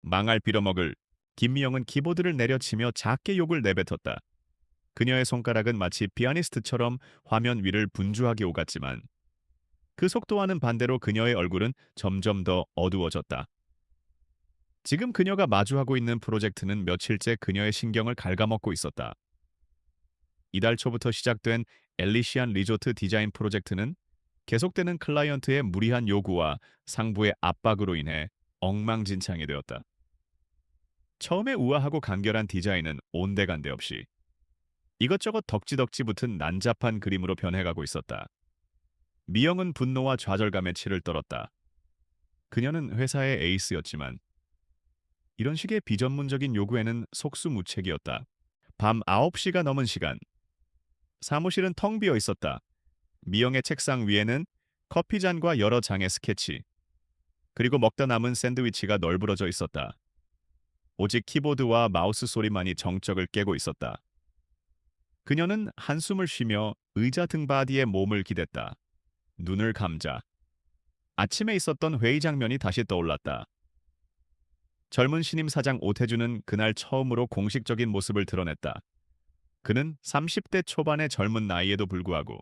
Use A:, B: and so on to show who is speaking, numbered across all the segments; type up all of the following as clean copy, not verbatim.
A: 망할 빌어먹을. 김미영은 키보드를 내려치며 작게 욕을 내뱉었다. 그녀의 손가락은 마치 피아니스트처럼 화면 위를 분주하게 오갔지만 그 속도와는 반대로 그녀의 얼굴은 점점 더 어두워졌다. 지금 그녀가 마주하고 있는 프로젝트는 며칠째 그녀의 신경을 갉아먹고 있었다. 이달 초부터 시작된 엘리시안 리조트 디자인 프로젝트는 계속되는 클라이언트의 무리한 요구와 상부의 압박으로 인해 엉망진창이 되었다. 처음에 우아하고 간결한 디자인은 온데간데 없이 이것저것 덕지덕지 붙은 난잡한 그림으로 변해가고 있었다. 미영은 분노와 좌절감에 치를 떨었다. 그녀는 회사의 에이스였지만 이런 식의 비전문적인 요구에는 속수무책이었다. 밤 9시가 넘은 시간, 사무실은 텅 비어 있었다. 미영의 책상 위에는 커피잔과 여러 장의 스케치, 그리고 먹다 남은 샌드위치가 널브러져 있었다. 오직 키보드와 마우스 소리만이 정적을 깨고 있었다. 그녀는 한숨을 쉬며 의자 등받이에 몸을 기댔다. 눈을 감자. 아침에 있었던 회의 장면이 다시 떠올랐다. 젊은 신임 사장 오태주는 그날 처음으로 공식적인 모습을 드러냈다. 그는 30대 초반의 젊은 나이에도 불구하고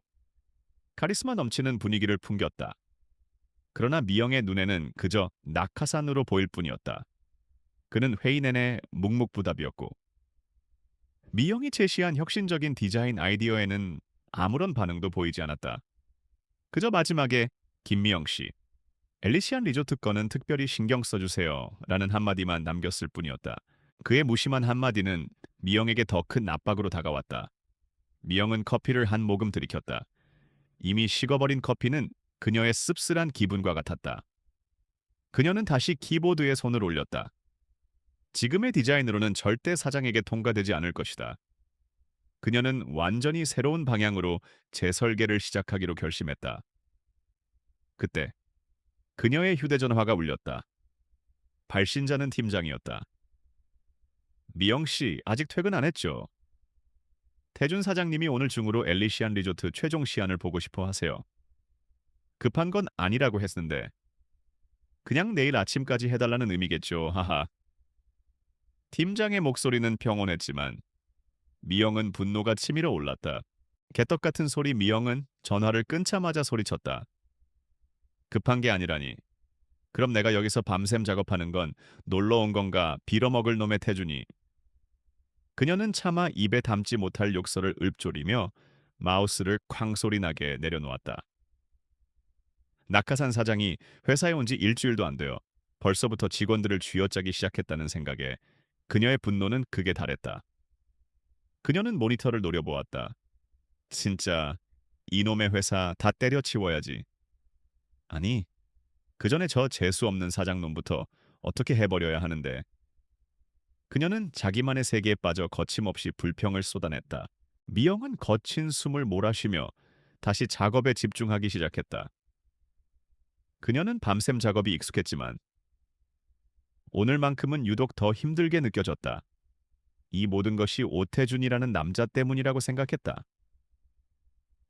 A: 카리스마 넘치는 분위기를 풍겼다. 그러나 미영의 눈에는 그저 낙하산으로 보일 뿐이었다. 그는 회의 내내 묵묵부답이었고 미영이 제시한 혁신적인 디자인 아이디어에는 아무런 반응도 보이지 않았다. 그저 마지막에 김미영 씨, 엘리시안 리조트 거는 특별히 신경 써주세요 라는 한마디만 남겼을 뿐이었다. 그의 무심한 한마디는 미영에게 더 큰 압박으로 다가왔다. 미영은 커피를 한 모금 들이켰다. 이미 식어버린 커피는 그녀의 씁쓸한 기분과 같았다. 그녀는 다시 키보드에 손을 올렸다. 지금의 디자인으로는 절대 사장에게 통과되지 않을 것이다. 그녀는 완전히 새로운 방향으로 재설계를 시작하기로 결심했다. 그때 그녀의 휴대전화가 울렸다. 발신자는 팀장이었다. 미영 씨, 아직 퇴근 안 했죠? 태준 사장님이 오늘 중으로 엘리시안 리조트 최종 시안을 보고 싶어 하세요. 급한 건 아니라고 했는데 그냥 내일 아침까지 해달라는 의미겠죠. 하하. 팀장의 목소리는 평온했지만 미영은 분노가 치밀어 올랐다. 개떡 같은 소리. 미영은 전화를 끊자마자 소리쳤다. 급한 게 아니라니. 그럼 내가 여기서 밤샘 작업하는 건 놀러 온 건가 빌어먹을 놈의 태준이. 그녀는 차마 입에 담지 못할 욕설을 읊조리며 마우스를 쾅 소리 나게 내려놓았다. 낙하산 사장이 회사에 온 지 일주일도 안 되어 벌써부터 직원들을 쥐어짜기 시작했다는 생각에 그녀의 분노는 극에 달했다. 그녀는 모니터를 노려보았다. 진짜 이놈의 회사 다 때려치워야지. 아니, 그 전에 저 재수 없는 사장놈부터 어떻게 해버려야 하는데. 그녀는 자기만의 세계에 빠져 거침없이 불평을 쏟아냈다. 미영은 거친 숨을 몰아쉬며 다시 작업에 집중하기 시작했다. 그녀는 밤샘 작업이 익숙했지만 오늘만큼은 유독 더 힘들게 느껴졌다. 이 모든 것이 오태준이라는 남자 때문이라고 생각했다.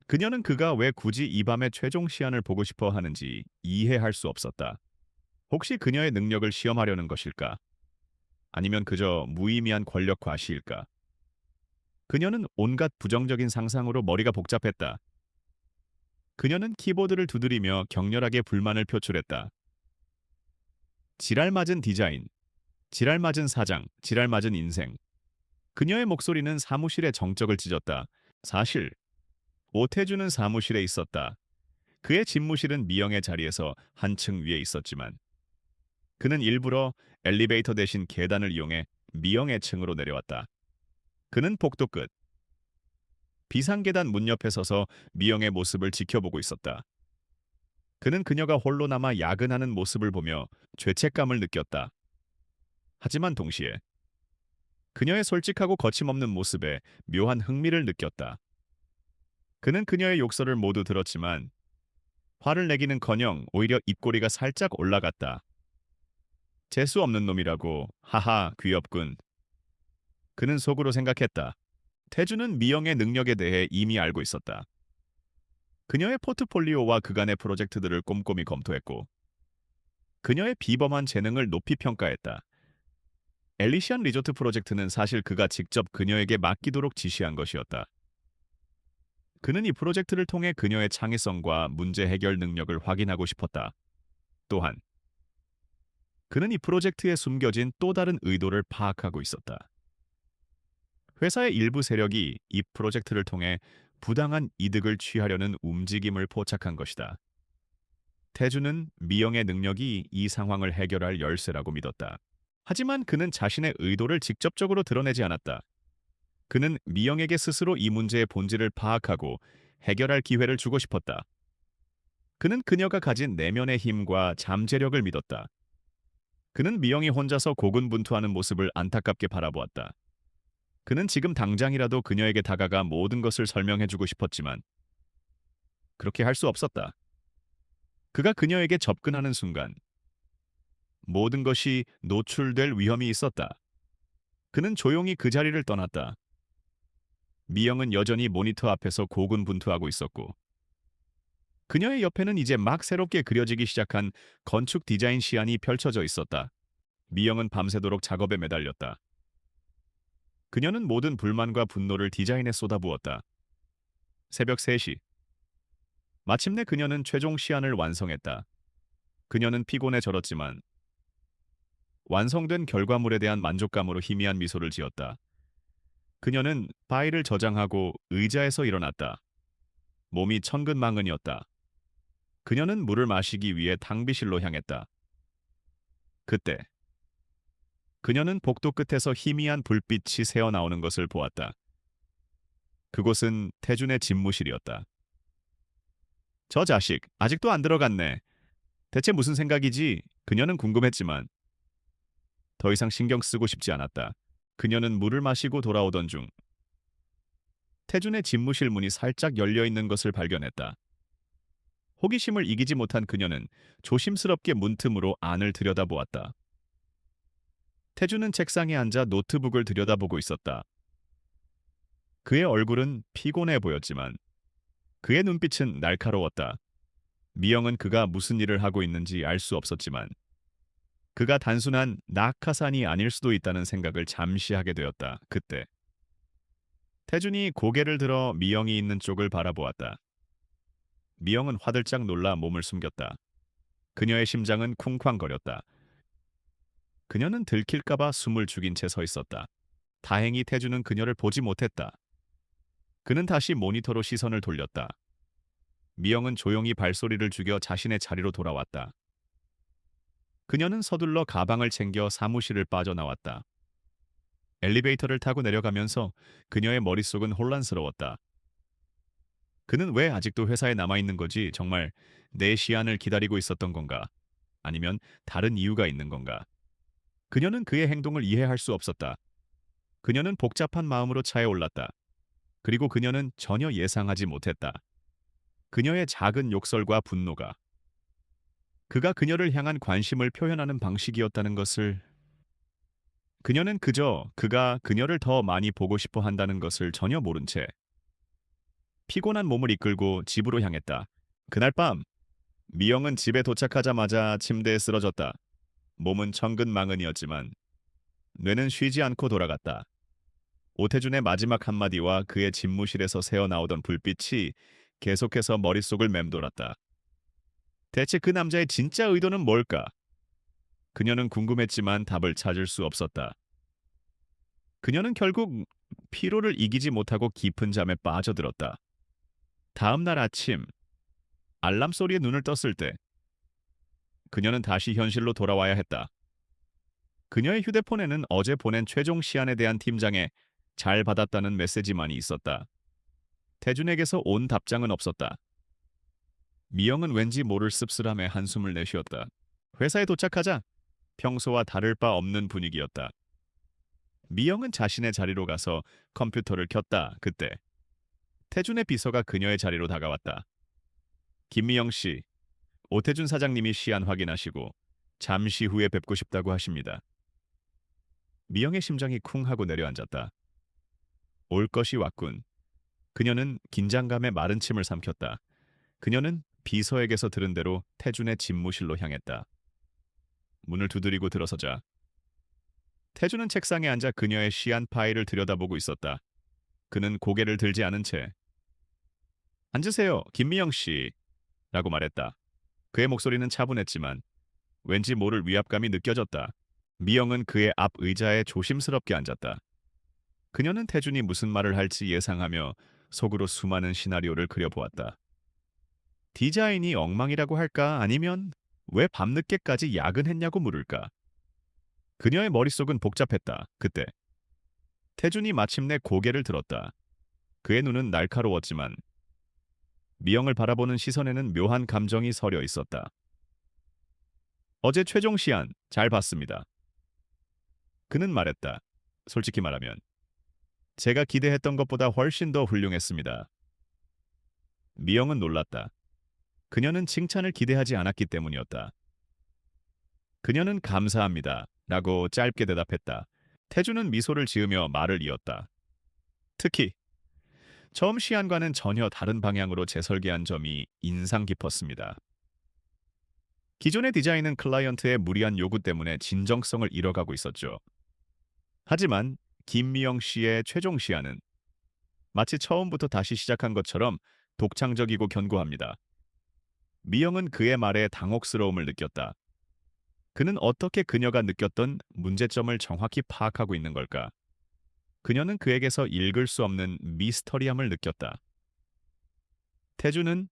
A: 그녀는 그가 왜 굳이 이 밤에 최종 시안을 보고 싶어 하는지 이해할 수 없었다. 혹시 그녀의 능력을 시험하려는 것일까? 아니면 그저 무의미한 권력 과시일까? 그녀는 온갖 부정적인 상상으로 머리가 복잡했다. 그녀는 키보드를 두드리며 격렬하게 불만을 표출했다. 지랄맞은 디자인, 지랄맞은 사장, 지랄맞은 인생. 그녀의 목소리는 사무실의 정적을 찢었다. 사실 오태주는 사무실에 있었다. 그의 집무실은 미영의 자리에서 한층 위에 있었지만 그는 일부러 엘리베이터 대신 계단을 이용해 미영의 층으로 내려왔다. 그는 복도 끝 비상계단 문 옆에 서서 미영의 모습을 지켜보고 있었다. 그는 그녀가 홀로 남아 야근하는 모습을 보며 죄책감을 느꼈다. 하지만 동시에 그녀의 솔직하고 거침없는 모습에 묘한 흥미를 느꼈다. 그는 그녀의 욕설을 모두 들었지만 화를 내기는커녕 오히려 입꼬리가 살짝 올라갔다. 재수 없는 놈이라고. 하하, 귀엽군. 그는 속으로 생각했다. 태주는 미영의 능력에 대해 이미 알고 있었다. 그녀의 포트폴리오와 그간의 프로젝트들을 꼼꼼히 검토했고 그녀의 비범한 재능을 높이 평가했다. 엘리시안 리조트 프로젝트는 사실 그가 직접 그녀에게 맡기도록 지시한 것이었다. 그는 이 프로젝트를 통해 그녀의 창의성과 문제 해결 능력을 확인하고 싶었다. 또한 그는 이 프로젝트에 숨겨진 또 다른 의도를 파악하고 있었다. 회사의 일부 세력이 이 프로젝트를 통해 부당한 이득을 취하려는 움직임을 포착한 것이다. 태주는 미영의 능력이 이 상황을 해결할 열쇠라고 믿었다. 하지만 그는 자신의 의도를 직접적으로 드러내지 않았다. 그는 미영에게 스스로 이 문제의 본질을 파악하고 해결할 기회를 주고 싶었다. 그는 그녀가 가진 내면의 힘과 잠재력을 믿었다. 그는 미영이 혼자서 고군분투하는 모습을 안타깝게 바라보았다. 그는 지금 당장이라도 그녀에게 다가가 모든 것을 설명해주고 싶었지만 그렇게 할 수 없었다. 그가 그녀에게 접근하는 순간 모든 것이 노출될 위험이 있었다. 그는 조용히 그 자리를 떠났다. 미영은 여전히 모니터 앞에서 고군분투하고 있었고 그녀의 옆에는 이제 막 새롭게 그려지기 시작한 건축 디자인 시안이 펼쳐져 있었다. 미영은 밤새도록 작업에 매달렸다. 그녀는 모든 불만과 분노를 디자인에 쏟아부었다. 새벽 3시. 마침내 그녀는 최종 시안을 완성했다. 그녀는 피곤에 절었지만 완성된 결과물에 대한 만족감으로 희미한 미소를 지었다. 그녀는 파일을 저장하고 의자에서 일어났다. 몸이 천근만근이었다. 그녀는 물을 마시기 위해 탕비실로 향했다. 그때 그녀는 복도 끝에서 희미한 불빛이 새어나오는 것을 보았다. 그곳은 태준의 집무실이었다. 저 자식, 아직도 안 들어갔네. 대체 무슨 생각이지? 그녀는 궁금했지만 더 이상 신경 쓰고 싶지 않았다. 그녀는 물을 마시고 돌아오던 중 태준의 집무실 문이 살짝 열려 있는 것을 발견했다. 호기심을 이기지 못한 그녀는 조심스럽게 문틈으로 안을 들여다보았다. 태준은 책상에 앉아 노트북을 들여다보고 있었다. 그의 얼굴은 피곤해 보였지만 그의 눈빛은 날카로웠다. 미영은 그가 무슨 일을 하고 있는지 알 수 없었지만 그가 단순한 낙하산이 아닐 수도 있다는 생각을 잠시 하게 되었다. 그때 태준이 고개를 들어 미영이 있는 쪽을 바라보았다. 미영은 화들짝 놀라 몸을 숨겼다. 그녀의 심장은 쿵쾅거렸다. 그녀는 들킬까봐 숨을 죽인 채 서 있었다. 다행히 태준은 그녀를 보지 못했다. 그는 다시 모니터로 시선을 돌렸다. 미영은 조용히 발소리를 죽여 자신의 자리로 돌아왔다. 그녀는 서둘러 가방을 챙겨 사무실을 빠져나왔다. 엘리베이터를 타고 내려가면서 그녀의 머릿속은 혼란스러웠다. 그는 왜 아직도 회사에 남아있는 거지? 정말 내 시안을 기다리고 있었던 건가? 아니면 다른 이유가 있는 건가? 그녀는 그의 행동을 이해할 수 없었다. 그녀는 복잡한 마음으로 차에 올랐다. 그리고 그녀는 전혀 예상하지 못했다. 그녀의 작은 욕설과 분노가 그가 그녀를 향한 관심을 표현하는 방식이었다는 것을 그녀는 그저 그가 그녀를 더 많이 보고 싶어 한다는 것을 전혀 모른 채 피곤한 몸을 이끌고 집으로 향했다. 그날 밤 미영은 집에 도착하자마자 침대에 쓰러졌다. 몸은 천근만근이었지만 뇌는 쉬지 않고 돌아갔다. 오태준의 마지막 한마디와 그의 집무실에서 새어나오던 불빛이 계속해서 머릿속을 맴돌았다. 대체 그 남자의 진짜 의도는 뭘까? 그녀는 궁금했지만 답을 찾을 수 없었다. 그녀는 결국 피로를 이기지 못하고 깊은 잠에 빠져들었다. 다음 날 아침 알람 소리에 눈을 떴을 때 그녀는 다시 현실로 돌아와야 했다. 그녀의 휴대폰에는 어제 보낸 최종 시안에 대한 팀장의 잘 받았다는 메시지만이 있었다. 태준에게서 온 답장은 없었다. 미영은 왠지 모를 씁쓸함에 한숨을 내쉬었다. 회사에 도착하자 평소와 다를 바 없는 분위기였다. 미영은 자신의 자리로 가서 컴퓨터를 켰다. 그때 태준의 비서가 그녀의 자리로 다가왔다. 김미영 씨, 오태준 사장님이 시안 확인하시고 잠시 후에 뵙고 싶다고 하십니다. 미영의 심장이 쿵 하고 내려앉았다. 올 것이 왔군. 그녀는 긴장감에 마른 침을 삼켰다. 그녀는 비서에게서 들은 대로 태준의 집무실로 향했다. 문을 두드리고 들어서자 태주는 책상에 앉아 그녀의 시안 파일을 들여다보고 있었다. 그는 고개를 들지 않은 채 앉으세요, 김미영 씨. 라고 말했다. 그의 목소리는 차분했지만 왠지 모를 위압감이 느껴졌다. 미영은 그의 앞 의자에 조심스럽게 앉았다. 그녀는 태준이 무슨 말을 할지 예상하며 속으로 수많은 시나리오를 그려보았다. 디자인이 엉망이라고 할까? 아니면 왜 밤늦게까지 야근했냐고 물을까? 그녀의 머릿속은 복잡했다. 그때 태준이 마침내 고개를 들었다. 그의 눈은 날카로웠지만 미영을 바라보는 시선에는 묘한 감정이 서려 있었다. 어제 최종 시안 잘 봤습니다. 그는 말했다. 솔직히 말하면 제가 기대했던 것보다 훨씬 더 훌륭했습니다. 미영은 놀랐다. 그녀는 칭찬을 기대하지 않았기 때문이었다. 그녀는 감사합니다. 라고 짧게 대답했다. 태주는 미소를 지으며 말을 이었다. 특히 처음 시안과는 전혀 다른 방향으로 재설계한 점이 인상 깊었습니다. 기존의 디자인은 클라이언트의 무리한 요구 때문에 진정성을 잃어가고 있었죠. 하지만 김미영 씨의 최종 시안은 마치 처음부터 다시 시작한 것처럼 독창적이고 견고합니다. 미영은 그의 말에 당혹스러움을 느꼈다. 그는 어떻게 그녀가 느꼈던 문제점을 정확히 파악하고 있는 걸까? 그녀는 그에게서 읽을 수 없는 미스터리함을 느꼈다. 태주는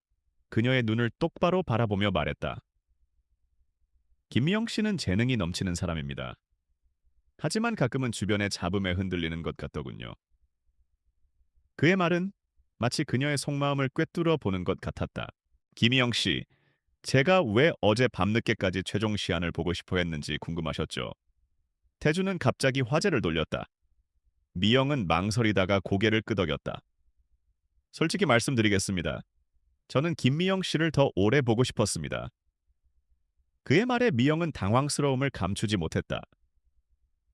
A: 그녀의 눈을 똑바로 바라보며 말했다. 김미영 씨는 재능이 넘치는 사람입니다. 하지만 가끔은 주변의 잡음에 흔들리는 것 같더군요. 그의 말은 마치 그녀의 속마음을 꿰뚫어 보는 것 같았다. 김미영 씨, 제가 왜 어제 밤늦게까지 최종 시안을 보고 싶어 했는지 궁금하셨죠? 태주는 갑자기 화제를 돌렸다. 미영은 망설이다가 고개를 끄덕였다. 솔직히 말씀드리겠습니다. 저는 김미영 씨를 더 오래 보고 싶었습니다. 그의 말에 미영은 당황스러움을 감추지 못했다.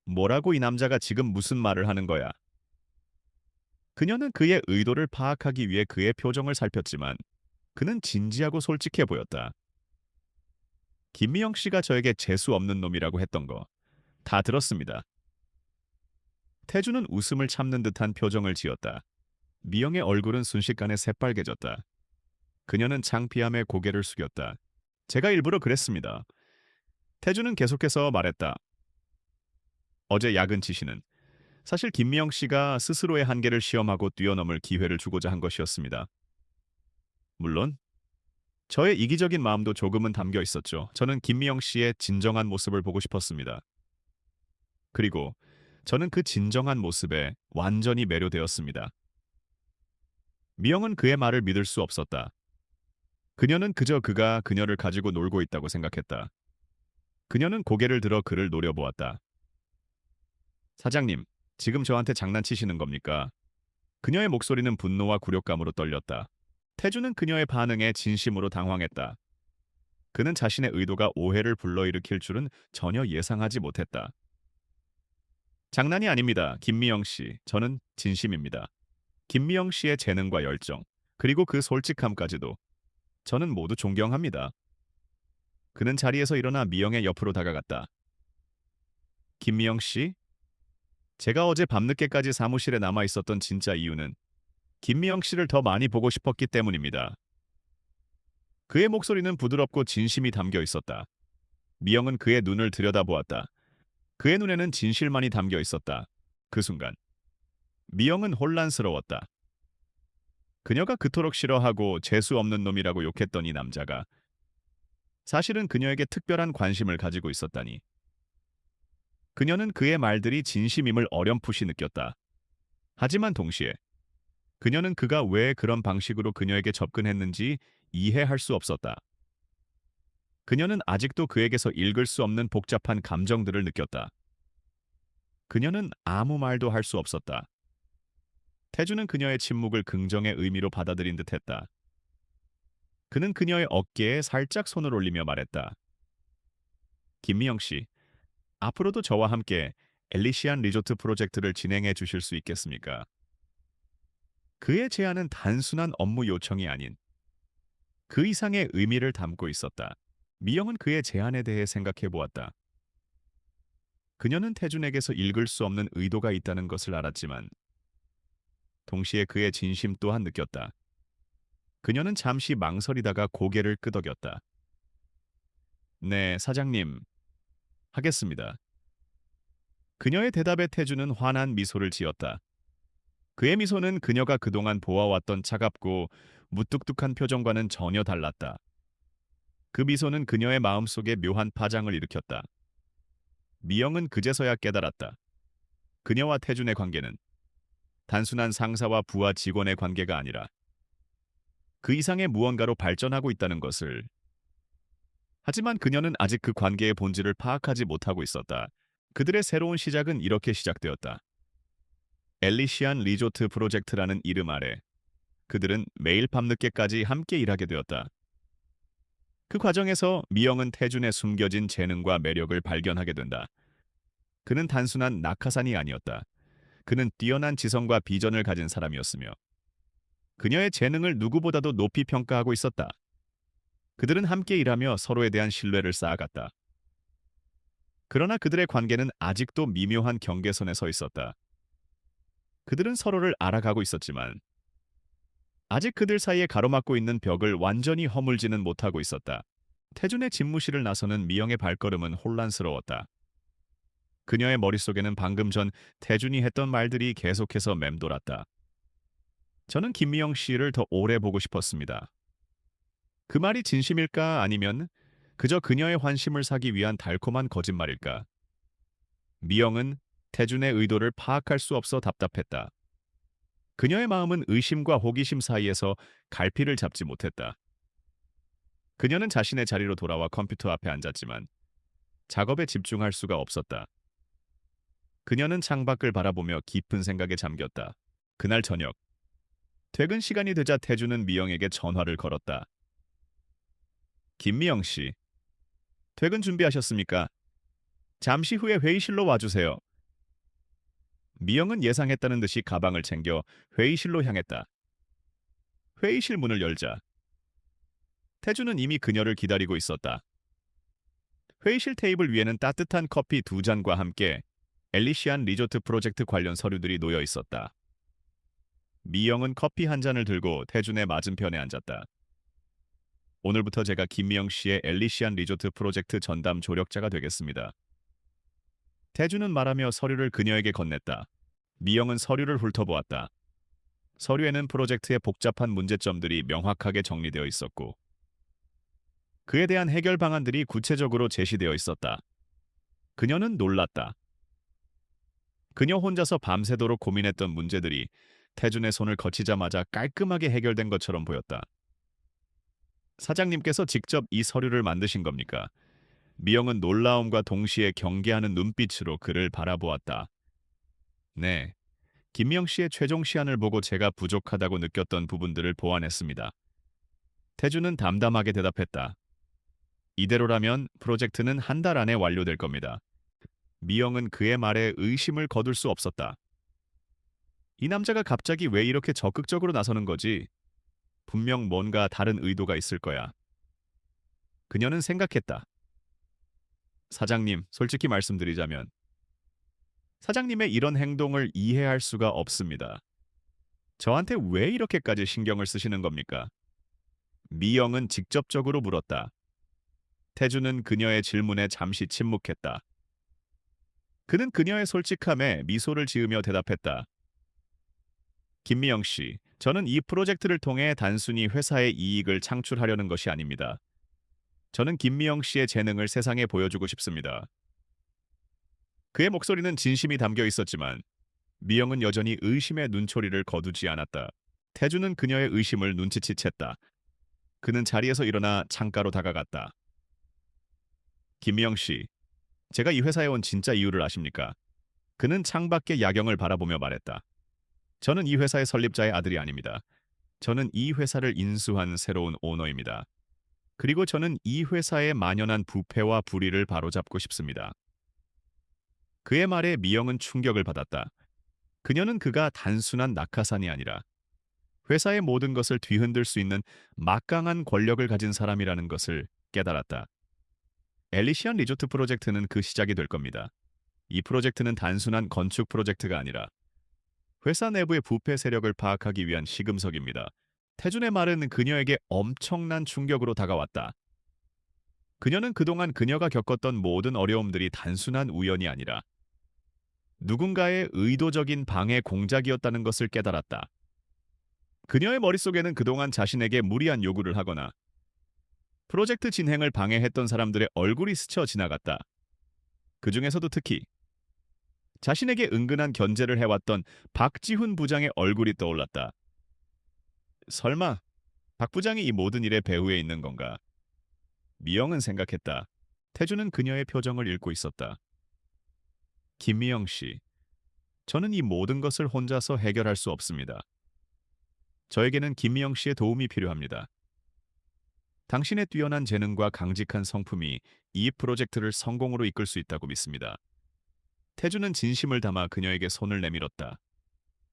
A: 뭐라고 이 남자가 지금 무슨 말을 하는 거야? 그녀는 그의 의도를 파악하기 위해 그의 표정을 살폈지만 그는 진지하고 솔직해 보였다. 김미영 씨가 저에게 재수 없는 놈이라고 했던 거 다 들었습니다. 태주는 웃음을 참는 듯한 표정을 지었다. 미영의 얼굴은 순식간에 새빨개졌다. 그녀는 창피함에 고개를 숙였다. 제가 일부러 그랬습니다. 태주는 계속해서 말했다. 어제 야근 지시는 사실 김미영 씨가 스스로의 한계를 시험하고 뛰어넘을 기회를 주고자 한 것이었습니다. 물론 저의 이기적인 마음도 조금은 담겨 있었죠. 저는 김미영 씨의 진정한 모습을 보고 싶었습니다. 그리고 저는 그 진정한 모습에 완전히 매료되었습니다. 미영은 그의 말을 믿을 수 없었다. 그녀는 그저 그가 그녀를 가지고 놀고 있다고 생각했다. 그녀는 고개를 들어 그를 노려보았다. 사장님, 지금 저한테 장난치시는 겁니까? 그녀의 목소리는 분노와 굴욕감으로 떨렸다. 태주는 그녀의 반응에 진심으로 당황했다. 그는 자신의 의도가 오해를 불러일으킬 줄은 전혀 예상하지 못했다. 장난이 아닙니다, 김미영 씨. 저는 진심입니다. 김미영 씨의 재능과 열정, 그리고 그 솔직함까지도 저는 모두 존경합니다. 그는 자리에서 일어나 미영의 옆으로 다가갔다. 김미영 씨, 제가 어제 밤늦게까지 사무실에 남아 있었던 진짜 이유는 김미영 씨를 더 많이 보고 싶었기 때문입니다. 그의 목소리는 부드럽고 진심이 담겨 있었다. 미영은 그의 눈을 들여다보았다. 그의 눈에는 진실만이 담겨 있었다. 그 순간 미영은 혼란스러웠다. 그녀가 그토록 싫어하고 재수 없는 놈이라고 욕했던 이 남자가 사실은 그녀에게 특별한 관심을 가지고 있었다니. 그녀는 그의 말들이 진심임을 어렴풋이 느꼈다. 하지만 동시에 그녀는 그가 왜 그런 방식으로 그녀에게 접근했는지 이해할 수 없었다. 그녀는 아직도 그에게서 읽을 수 없는 복잡한 감정들을 느꼈다. 그녀는 아무 말도 할 수 없었다. 태주는 그녀의 침묵을 긍정의 의미로 받아들인 듯했다. 그는 그녀의 어깨에 살짝 손을 올리며 말했다. 김미영 씨, 앞으로도 저와 함께 엘리시안 리조트 프로젝트를 진행해 주실 수 있겠습니까? 그의 제안은 단순한 업무 요청이 아닌 그 이상의 의미를 담고 있었다. 미영은 그의 제안에 대해 생각해 보았다. 그녀는 태준에게서 읽을 수 없는 의도가 있다는 것을 알았지만 동시에 그의 진심 또한 느꼈다. 그녀는 잠시 망설이다가 고개를 끄덕였다. 네, 사장님. 하겠습니다. 그녀의 대답에 태준은 환한 미소를 지었다. 그의 미소는 그녀가 그동안 보아왔던 차갑고 무뚝뚝한 표정과는 전혀 달랐다. 그 미소는 그녀의 마음속에 묘한 파장을 일으켰다. 미영은 그제서야 깨달았다. 그녀와 태준의 관계는 단순한 상사와 부하 직원의 관계가 아니라 그 이상의 무언가로 발전하고 있다는 것을. 하지만 그녀는 아직 그 관계의 본질을 파악하지 못하고 있었다. 그들의 새로운 시작은 이렇게 시작되었다. 엘리시안 리조트 프로젝트라는 이름 아래 그들은 매일 밤늦게까지 함께 일하게 되었다. 그 과정에서 미영은 태준의 숨겨진 재능과 매력을 발견하게 된다. 그는 단순한 낙하산이 아니었다. 그는 뛰어난 지성과 비전을 가진 사람이었으며 그녀의 재능을 누구보다도 높이 평가하고 있었다. 그들은 함께 일하며 서로에 대한 신뢰를 쌓아갔다. 그러나 그들의 관계는 아직도 미묘한 경계선에 서 있었다. 그들은 서로를 알아가고 있었지만 아직 그들 사이에 가로막고 있는 벽을 완전히 허물지는 못하고 있었다. 태준의 집무실을 나서는 미영의 발걸음은 혼란스러웠다. 그녀의 머릿속에는 방금 전 태준이 했던 말들이 계속해서 맴돌았다. 저는 김미영 씨를 더 오래 보고 싶었습니다. 그 말이 진심일까 아니면 그저 그녀의 환심을 사기 위한 달콤한 거짓말일까? 미영은 태준의 의도를 파악할 수 없어 답답했다. 그녀의 마음은 의심과 호기심 사이에서 갈피를 잡지 못했다. 그녀는 자신의 자리로 돌아와 컴퓨터 앞에 앉았지만 작업에 집중할 수가 없었다. 그녀는 창밖을 바라보며 깊은 생각에 잠겼다. 그날 저녁, 퇴근 시간이 되자 태준은 미영에게 전화를 걸었다. 김미영 씨, 퇴근 준비하셨습니까? 잠시 후에 회의실로 와주세요. 미영은 예상했다는 듯이 가방을 챙겨 회의실로 향했다. 회의실 문을 열자 태준은 이미 그녀를 기다리고 있었다. 회의실 테이블 위에는 따뜻한 커피 2잔과 함께 엘리시안 리조트 프로젝트 관련 서류들이 놓여 있었다. 미영은 커피 한 잔을 들고 태준의 맞은편에 앉았다. 오늘부터 제가 김미영 씨의 엘리시안 리조트 프로젝트 전담 조력자가 되겠습니다. 태준은 말하며 서류를 그녀에게 건넸다. 미영은 서류를 훑어보았다. 서류에는 프로젝트의 복잡한 문제점들이 명확하게 정리되어 있었고 그에 대한 해결 방안들이 구체적으로 제시되어 있었다. 그녀는 놀랐다. 그녀 혼자서 밤새도록 고민했던 문제들이 태준의 손을 거치자마자 깔끔하게 해결된 것처럼 보였다. 사장님께서 직접 이 서류를 만드신 겁니까? 미영은 놀라움과 동시에 경계하는 눈빛으로 그를 바라보았다. 네, 김미영 씨의 최종 시안을 보고 제가 부족하다고 느꼈던 부분들을 보완했습니다. 태준은 담담하게 대답했다. 이대로라면 프로젝트는 한 달 안에 완료될 겁니다. 미영은 그의 말에 의심을 거둘 수 없었다. 이 남자가 갑자기 왜 이렇게 적극적으로 나서는 거지? 분명 뭔가 다른 의도가 있을 거야. 그녀는 생각했다. 사장님, 솔직히 말씀드리자면 사장님의 이런 행동을 이해할 수가 없습니다. 저한테 왜 이렇게까지 신경을 쓰시는 겁니까? 미영은 직접적으로 물었다. 태준은 그녀의 질문에 잠시 침묵했다. 그는 그녀의 솔직함에 미소를 지으며 대답했다. 김미영 씨, 저는 이 프로젝트를 통해 단순히 회사의 이익을 창출하려는 것이 아닙니다. 저는 김미영 씨의 재능을 세상에 보여주고 싶습니다. 그의 목소리는 진심이 담겨 있었지만 미영은 여전히 의심의 눈초리를 거두지 않았다. 태준은 그녀의 의심을 눈치챘다. 그는 자리에서 일어나 창가로 다가갔다. 김미영 씨, 제가 이 회사에 온 진짜 이유를 아십니까? 그는 창밖의 야경을 바라보며 말했다. 저는 이 회사의 설립자의 아들이 아닙니다. 저는 이 회사를 인수한 새로운 오너입니다. 그리고 저는 이 회사의 만연한 부패와 불의를 바로잡고 싶습니다. 그의 말에 미영은 충격을 받았다. 그녀는 그가 단순한 낙하산이 아니라 회사의 모든 것을 뒤흔들 수 있는 막강한 권력을 가진 사람이라는 것을 깨달았다. 엘리시안 리조트 프로젝트는 그 시작이 될 겁니다. 이 프로젝트는 단순한 건축 프로젝트가 아니라 회사 내부의 부패 세력을 파악하기 위한 시금석입니다. 태준의 말은 그녀에게 엄청난 충격으로 다가왔다. 그녀는 그동안 그녀가 겪었던 모든 어려움들이 단순한 우연이 아니라 누군가의 의도적인 방해 공작이었다는 것을 깨달았다. 그녀의 머릿속에는 그동안 자신에게 무리한 요구를 하거나 프로젝트 진행을 방해했던 사람들의 얼굴이 스쳐 지나갔다. 그 중에서도 특히 자신에게 은근한 견제를 해왔던 박지훈 부장의 얼굴이 떠올랐다. 설마 박 부장이 이 모든 일의 배후에 있는 건가? 미영은 생각했다. 태주는 그녀의 표정을 읽고 있었다. 김미영 씨, 저는 이 모든 것을 혼자서 해결할 수 없습니다. 저에게는 김미영 씨의 도움이 필요합니다. 당신의 뛰어난 재능과 강직한 성품이 이 프로젝트를 성공으로 이끌 수 있다고 믿습니다. 태주는 진심을 담아 그녀에게 손을 내밀었다.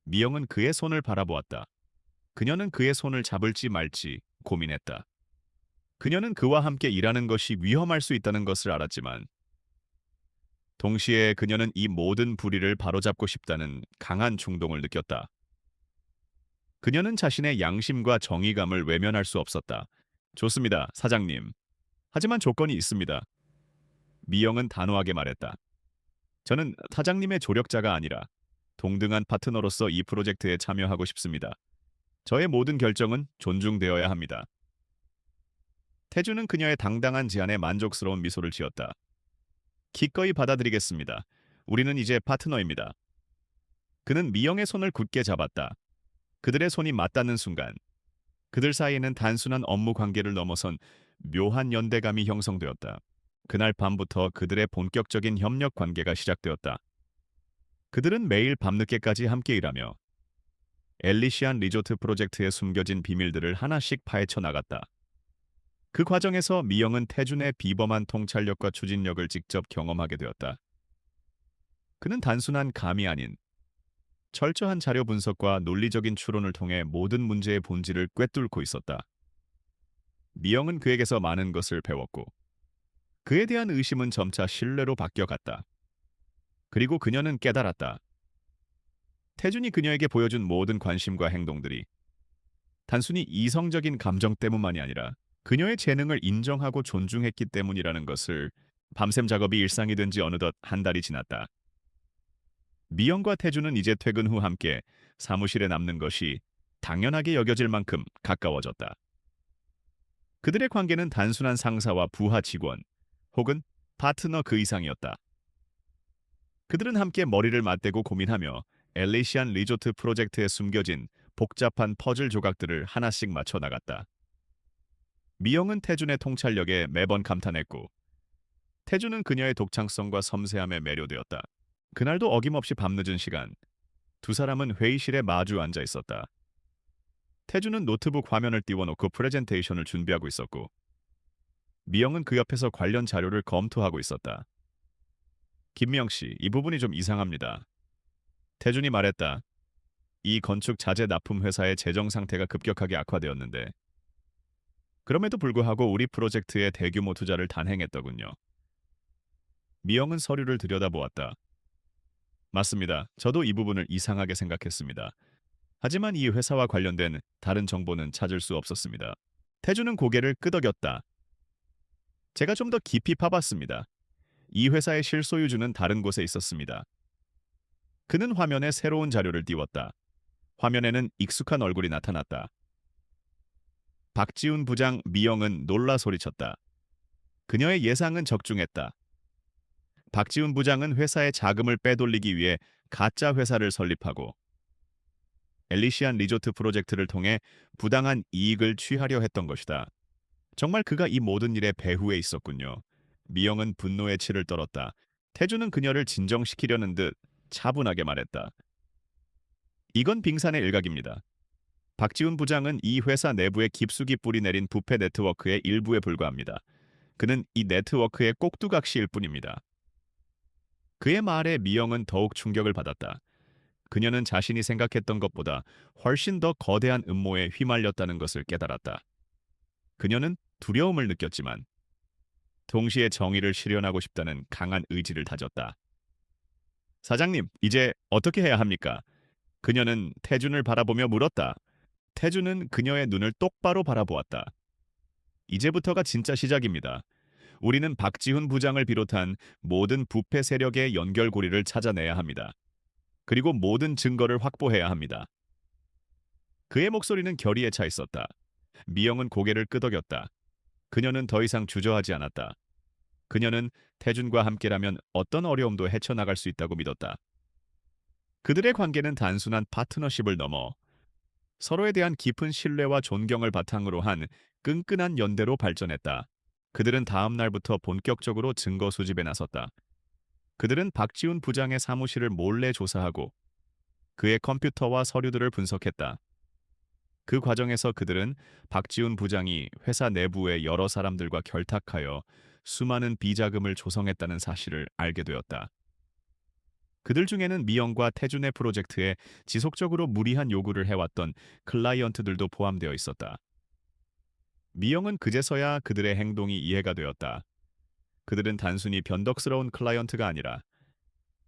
A: 미영은 그의 손을 바라보았다. 그녀는 그의 손을 잡을지 말지 고민했다. 그녀는 그와 함께 일하는 것이 위험할 수 있다는 것을 알았지만 동시에 그녀는 이 모든 불의를 바로잡고 싶다는 강한 충동을 느꼈다. 그녀는 자신의 양심과 정의감을 외면할 수 없었다. 좋습니다, 사장님. 하지만 조건이 있습니다. 미영은 단호하게 말했다. 저는 사장님의 조력자가 아니라 동등한 파트너로서 이 프로젝트에 참여하고 싶습니다. 저의 모든 결정은 존중되어야 합니다. 태주는 그녀의 당당한 제안에 만족스러운 미소를 지었다. 기꺼이 받아들이겠습니다. 우리는 이제 파트너입니다. 그는 미영의 손을 굳게 잡았다. 그들의 손이 맞닿는 순간 그들 사이에는 단순한 업무 관계를 넘어선 묘한 연대감이 형성되었다. 그날 밤부터 그들의 본격적인 협력 관계가 시작되었다. 그들은 매일 밤늦게까지 함께 일하며 엘리시안 리조트 프로젝트에 숨겨진 비밀들을 하나씩 파헤쳐 나갔다. 그 과정에서 미영은 태준의 비범한 통찰력과 추진력을 직접 경험하게 되었다. 그는 단순한 감이 아닌 철저한 자료 분석과 논리적인 추론을 통해 모든 문제의 본질을 꿰뚫고 있었다. 미영은 그에게서 많은 것을 배웠고 그에 대한 의심은 점차 신뢰로 바뀌어갔다. 그리고 그녀는 깨달았다. 태준이 그녀에게 보여준 모든 관심과 행동들이 단순히 이성적인 감정 때문만이 아니라 그녀의 재능을 인정하고 존중했기 때문이라는 것을. 밤샘 작업이 일상이 된 지 어느덧 한 달이 지났다. 미영과 태준은 이제 퇴근 후 함께 사무실에 남는 것이 당연하게 여겨질 만큼 가까워졌다. 그들의 관계는 단순한 상사와 부하 직원 혹은 파트너 그 이상이었다. 그들은 함께 머리를 맞대고 고민하며 엘리시안 리조트 프로젝트에 숨겨진 복잡한 퍼즐 조각들을 하나씩 맞춰 나갔다. 미영은 태준의 통찰력에 매번 감탄했고 태준은 그녀의 독창성과 섬세함에 매료되었다. 그날도 어김없이 밤늦은 시간, 두 사람은 회의실에 마주 앉아 있었다. 태준은 노트북 화면을 띄워놓고 프레젠테이션을 준비하고 있었고 미영은 그 옆에서 관련 자료를 검토하고 있었다. 김미영 씨, 이 부분이 좀 이상합니다. 태준이 말했다. 이 건축 자재 납품 회사의 재정 상태가 급격하게 악화되었는데 그럼에도 불구하고 우리 프로젝트에 대규모 투자를 단행했더군요. 미영은 서류를 들여다보았다. 맞습니다. 저도 이 부분을 이상하게 생각했습니다. 하지만 이 회사와 관련된 다른 정보는 찾을 수 없었습니다. 태준은 고개를 끄덕였다. 제가 좀 더 깊이 파봤습니다. 이 회사의 실소유주는 다른 곳에 있었습니다. 그는 화면에 새로운 자료를 띄웠다. 화면에는 익숙한 얼굴이 나타났다. 박지훈 부장. 미영은 놀라 소리쳤다. 그녀의 예상은 적중했다. 박지훈 부장은 회사의 자금을 빼돌리기 위해 가짜 회사를 설립하고 엘리시안 리조트 프로젝트를 통해 부당한 이익을 취하려 했던 것이다. 정말 그가 이 모든 일의 배후에 있었군요. 미영은 분노의 치를 떨었다. 태주는 그녀를 진정시키려는 듯 차분하게 말했다. 이건 빙산의 일각입니다. 박지훈 부장은 이 회사 내부에 깊숙이 뿌리 내린 부패 네트워크의 일부에 불과합니다. 그는 이 네트워크의 꼭두각시일 뿐입니다. 그의 말에 미영은 더욱 충격을 받았다. 그녀는 자신이 생각했던 것보다 훨씬 더 거대한 음모에 휘말렸다는 것을 깨달았다. 그녀는 두려움을 느꼈지만 동시에 정의를 실현하고 싶다는 강한 의지를 다졌다. 사장님, 이제 어떻게 해야 합니까? 그녀는 태준을 바라보며 물었다. 태준은 그녀의 눈을 똑바로 바라보았다. 이제부터가 진짜 시작입니다. 우리는 박지훈 부장을 비롯한 모든 부패 세력의 연결고리를 찾아내야 합니다. 그리고 모든 증거를 확보해야 합니다. 그의 목소리는 결의에 차 있었다. 미영은 고개를 끄덕였다. 그녀는 더 이상 주저하지 않았다. 그녀는 태준과 함께라면 어떤 어려움도 헤쳐나갈 수 있다고 믿었다. 그들의 관계는 단순한 파트너십을 넘어 서로에 대한 깊은 신뢰와 존경을 바탕으로 한 끈끈한 연대로 발전했다. 그들은 다음 날부터 본격적으로 증거 수집에 나섰다. 그들은 박지훈 부장의 사무실을 몰래 조사하고 그의 컴퓨터와 서류들을 분석했다. 그 과정에서 그들은 박지훈 부장이 회사 내부의 여러 사람들과 결탁하여 수많은 비자금을 조성했다는 사실을 알게 되었다. 그들 중에는 미영과 태준의 프로젝트에 지속적으로 무리한 요구를 해왔던 클라이언트들도 포함되어 있었다. 미영은 그제서야 그들의 행동이 이해가 되었다. 그들은 단순히 변덕스러운 클라이언트가 아니라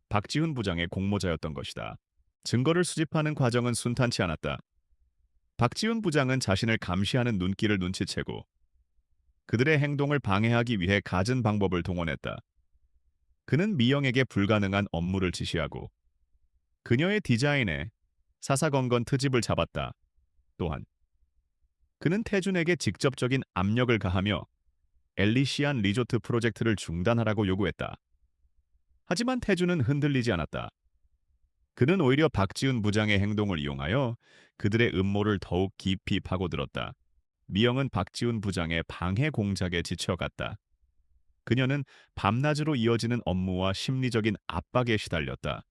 A: 박지훈 부장의 공모자였던 것이다. 증거를 수집하는 과정은 순탄치 않았다. 박지훈 부장은 자신을 감시하는 눈길을 눈치채고 그들의 행동을 방해하기 위해 갖은 방법을 동원했다. 그는 미영에게 불가능한 업무를 지시하고 그녀의 디자인에 사사건건 트집을 잡았다. 또한 그는 태준에게 직접적인 압력을 가하며 엘리시안 리조트 프로젝트를 중단하라고 요구했다. 하지만 태준은 흔들리지 않았다. 그는 오히려 박지훈 부장의 행동을 이용하여 그들의 음모를 더욱 깊이 파고들었다. 미영은 박지훈 부장의 방해 공작에 지쳐갔다. 그녀는 밤낮으로 이어지는 업무와 심리적인 압박에 시달렸다.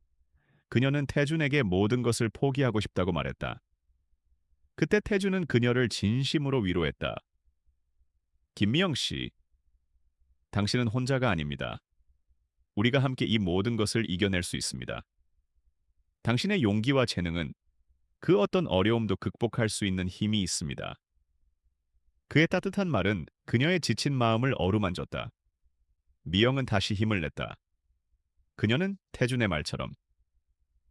A: 그녀는 태준에게 모든 것을 포기하고 싶다고 말했다. 그때 태준은 그녀를 진심으로 위로했다. 김미영 씨, 당신은 혼자가 아닙니다. 우리가 함께 이 모든 것을 이겨낼 수 있습니다. 당신의 용기와 재능은 그 어떤 어려움도 극복할 수 있는 힘이 있습니다. 그의 따뜻한 말은 그녀의 지친 마음을 어루만졌다. 미영은 다시 힘을 냈다. 그녀는 태준의 말처럼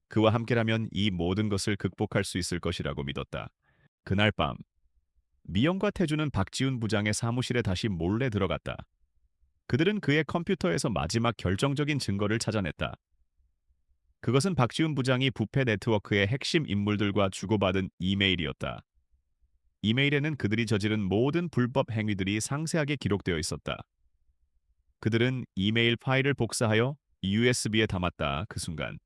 A: 그와 함께라면 이 모든 것을 극복할 수 있을 것이라고 믿었다. 그날 밤, 미영과 태준은 박지훈 부장의 사무실에 다시 몰래 들어갔다. 그들은 그의 컴퓨터에서 마지막 결정적인 증거를 찾아냈다. 그것은 박지훈 부장이 부패 네트워크의 핵심 인물들과 주고받은 이메일이었다. 이메일에는 그들이 저지른 모든 불법 행위들이 상세하게 기록되어 있었다. 그들은 이메일 파일을 복사하여 USB에 담았다. 그 순간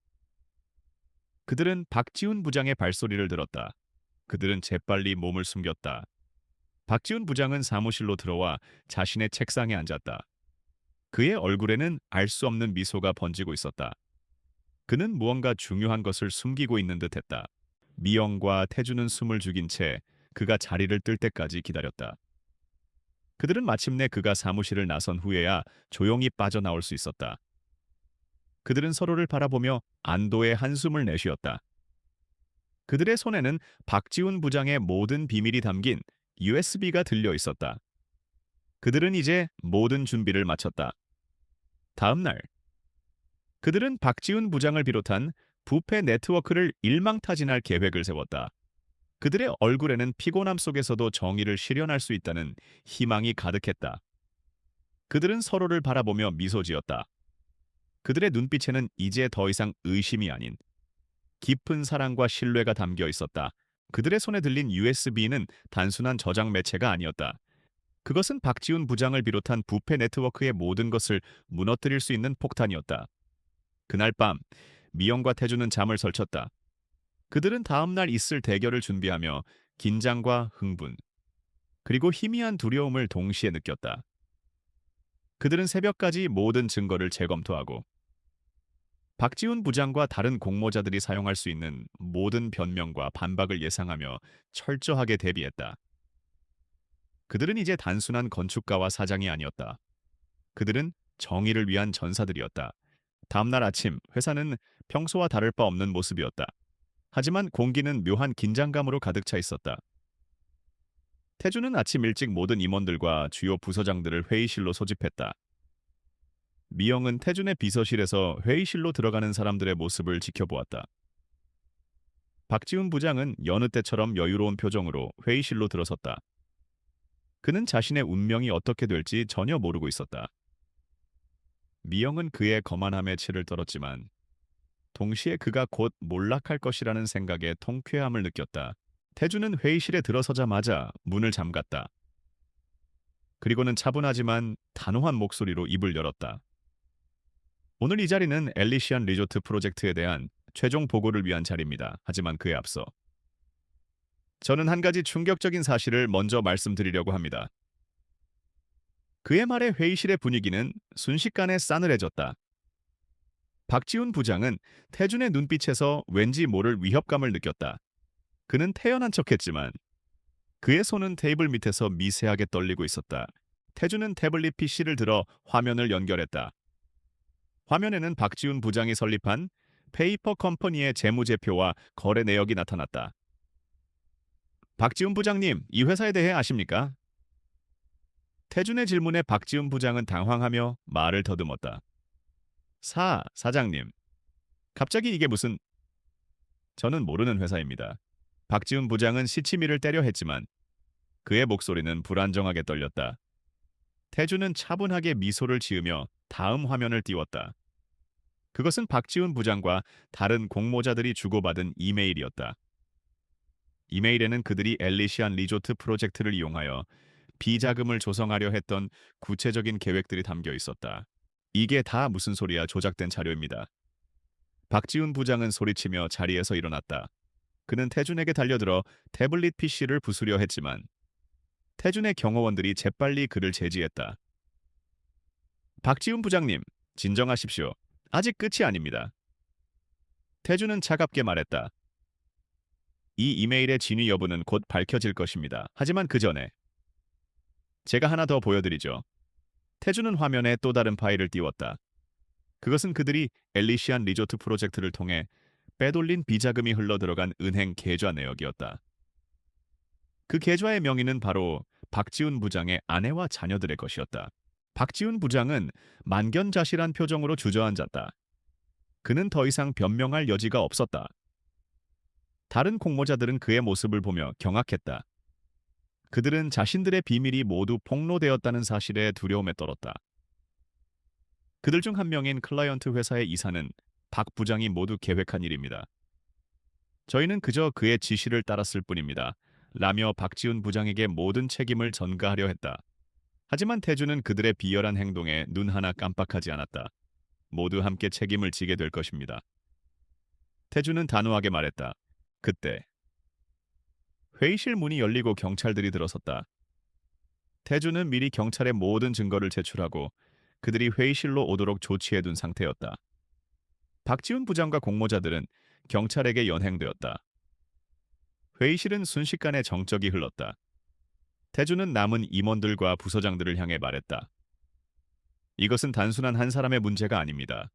A: 그들은 박지훈 부장의 발소리를 들었다. 그들은 재빨리 몸을 숨겼다. 박지훈 부장은 사무실로 들어와 자신의 책상에 앉았다. 그의 얼굴에는 알 수 없는 미소가 번지고 있었다. 그는 무언가 중요한 것을 숨기고 있는 듯했다. 미영과 태준은 숨을 죽인 채 그가 자리를 뜰 때까지 기다렸다. 그들은 마침내 그가 사무실을 나선 후에야 조용히 빠져나올 수 있었다. 그들은 서로를 바라보며 안도의 한숨을 내쉬었다. 그들의 손에는 박지훈 부장의 모든 비밀이 담긴 USB가 들려 있었다. 그들은 이제 모든 준비를 마쳤다. 다음 날, 그들은 박지훈 부장을 비롯한 부패 네트워크를 일망타진할 계획을 세웠다. 그들의 얼굴에는 피곤함 속에서도 정의를 실현할 수 있다는 희망이 가득했다. 그들은 서로를 바라보며 미소 지었다. 그들의 눈빛에는 이제 더 이상 의심이 아닌 깊은 사랑과 신뢰가 담겨 있었다. 그들의 손에 들린 USB는 단순한 저장 매체가 아니었다. 그것은 박지훈 부장을 비롯한 부패 네트워크의 모든 것을 무너뜨릴 수 있는 폭탄이었다. 그날 밤, 미영과 태준은 잠을 설쳤다. 그들은 다음 날 있을 대결을 준비하며 긴장과 흥분, 그리고 희미한 두려움을 동시에 느꼈다. 그들은 새벽까지 모든 증거를 재검토하고 박지훈 부장과 다른 공모자들이 사용할 수 있는 모든 변명과 반박을 예상하며 철저하게 대비했다. 그들은 이제 단순한 건축가와 사장이 아니었다. 그들은 정의를 위한 전사들이었다. 다음날 아침, 회사는 평소와 다를 바 없는 모습이었다. 하지만 공기는 묘한 긴장감으로 가득 차 있었다. 태준은 아침 일찍 모든 임원들과 주요 부서장들을 회의실로 소집했다. 미영은 태준의 비서실에서 회의실로 들어가는 사람들의 모습을 지켜보았다. 박지훈 부장은 여느 때처럼 여유로운 표정으로 회의실로 들어섰다. 그는 자신의 운명이 어떻게 될지 전혀 모르고 있었다. 미영은 그의 거만함에 치를 떨었지만 동시에 그가 곧 몰락할 것이라는 생각에 통쾌함을 느꼈다. 태준은 회의실에 들어서자마자 문을 잠갔다. 그리고는 차분하지만 단호한 목소리로 입을 열었다. 오늘 이 자리는 엘리시안 리조트 프로젝트에 대한 최종 보고를 위한 자리입니다. 하지만 그에 앞서 저는 한 가지 충격적인 사실을 먼저 말씀드리려고 합니다. 그의 말에 회의실의 분위기는 순식간에 싸늘해졌다. 박지훈 부장은 태준의 눈빛에서 왠지 모를 위협감을 느꼈다. 그는 태연한 척했지만 그의 손은 테이블 밑에서 미세하게 떨리고 있었다. 태준은 태블릿 PC를 들어 화면을 연결했다. 화면에는 박지훈 부장이 설립한 페이퍼 컴퍼니의 재무제표와 거래 내역이 나타났다. 박지훈 부장님, 이 회사에 대해 아십니까? 태준의 질문에 박지훈 부장은 당황하며 말을 더듬었다. 사장님. 갑자기 이게 무슨... 저는 모르는 회사입니다. 박지훈 부장은 시치미를 때려 했지만 그의 목소리는 불안정하게 떨렸다. 태준은 차분하게 미소를 지으며 다음 화면을 띄웠다. 그것은 박지훈 부장과 다른 공모자들이 주고받은 이메일이었다. 이메일에는 그들이 엘리시안 리조트 프로젝트를 이용하여 비자금을 조성하려 했던 구체적인 계획들이 담겨 있었다. 이게 다 무슨 소리야, 조작된 자료입니다. 박지훈 부장은 소리치며 자리에서 일어났다. 그는 태준에게 달려들어 태블릿 PC를 부수려 했지만 태준의 경호원들이 재빨리 그를 제지했다. 박지훈 부장님, 진정하십시오. 아직 끝이 아닙니다. 태준은 차갑게 말했다. 이 이메일의 진위 여부는 곧 밝혀질 것입니다. 하지만 그 전에 제가 하나 더 보여드리죠. 태준은 화면에 또 다른 파일을 띄웠다. 그것은 그들이 엘리시안 리조트 프로젝트를 통해 빼돌린 비자금이 흘러들어간 은행 계좌 내역이었다. 그 계좌의 명의는 바로 박지훈 부장의 아내와 자녀들의 것이었다. 박지훈 부장은 만견자실한 표정으로 주저앉았다. 그는 더 이상 변명할 여지가 없었다. 다른 공모자들은 그의 모습을 보며 경악했다. 그들은 자신들의 비밀이 모두 폭로되었다는 사실에 두려움에 떨었다. 그들 중 한 명인 클라이언트 회사의 이사는 박 부장이 모두 계획한 일입니다. 저희는 그저 그의 지시를 따랐을 뿐입니다. 라며 박지훈 부장에게 모든 책임을 전가하려 했다. 하지만 태준은 그들의 비열한 행동에 눈 하나 깜빡하지 않았다. 모두 함께 책임을 지게 될 것입니다. 태준은 단호하게 말했다. 그때 회의실 문이 열리고 경찰들이 들어섰다. 태준은 미리 경찰에 모든 증거를 제출하고 그들이 회의실로 오도록 조치해둔 상태였다. 박지훈 부장과 공모자들은 경찰에게 연행되었다. 회의실은 순식간에 정적이 흘렀다. 태준은 남은 임원들과 부서장들을 향해 말했다. 이것은 단순한 한 사람의 문제가 아닙니다.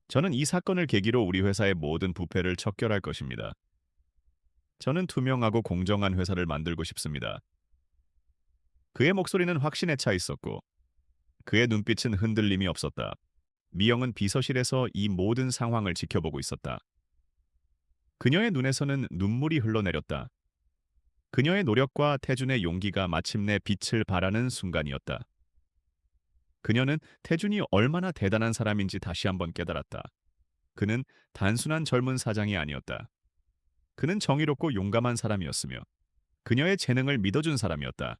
A: 저는 이 사건을 계기로 우리 회사의 모든 부패를 척결할 것입니다. 저는 투명하고 공정한 회사를 만들고 싶습니다. 그의 목소리는 확신에 차 있었고 그의 눈빛은 흔들림이 없었다. 미영은 비서실에서 이 모든 상황을 지켜보고 있었다. 그녀의 눈에서는 눈물이 흘러내렸다. 그녀의 노력과 태준의 용기가 마침내 빛을 발하는 순간이었다. 그녀는 태준이 얼마나 대단한 사람인지 다시 한번 깨달았다. 그는 단순한 젊은 사장이 아니었다. 그는 정의롭고 용감한 사람이었으며 그녀의 재능을 믿어준 사람이었다.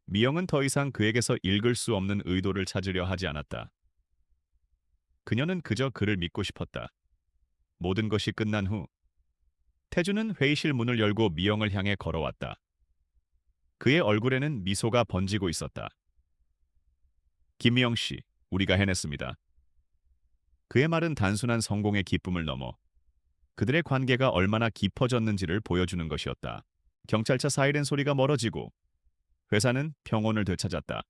A: 미영은 더 이상 그에게서 읽을 수 없는 의도를 찾으려 하지 않았다. 그녀는 그저 그를 믿고 싶었다. 모든 것이 끝난 후 태준은 회의실 문을 열고 미영을 향해 걸어왔다. 그의 얼굴에는 미소가 번지고 있었다. 김미영 씨, 우리가 해냈습니다. 그의 말은 단순한 성공의 기쁨을 넘어 그들의 관계가 얼마나 깊어졌는지를 보여주는 것이었다. 경찰차 사이렌 소리가 멀어지고 회사는 평온을 되찾았다.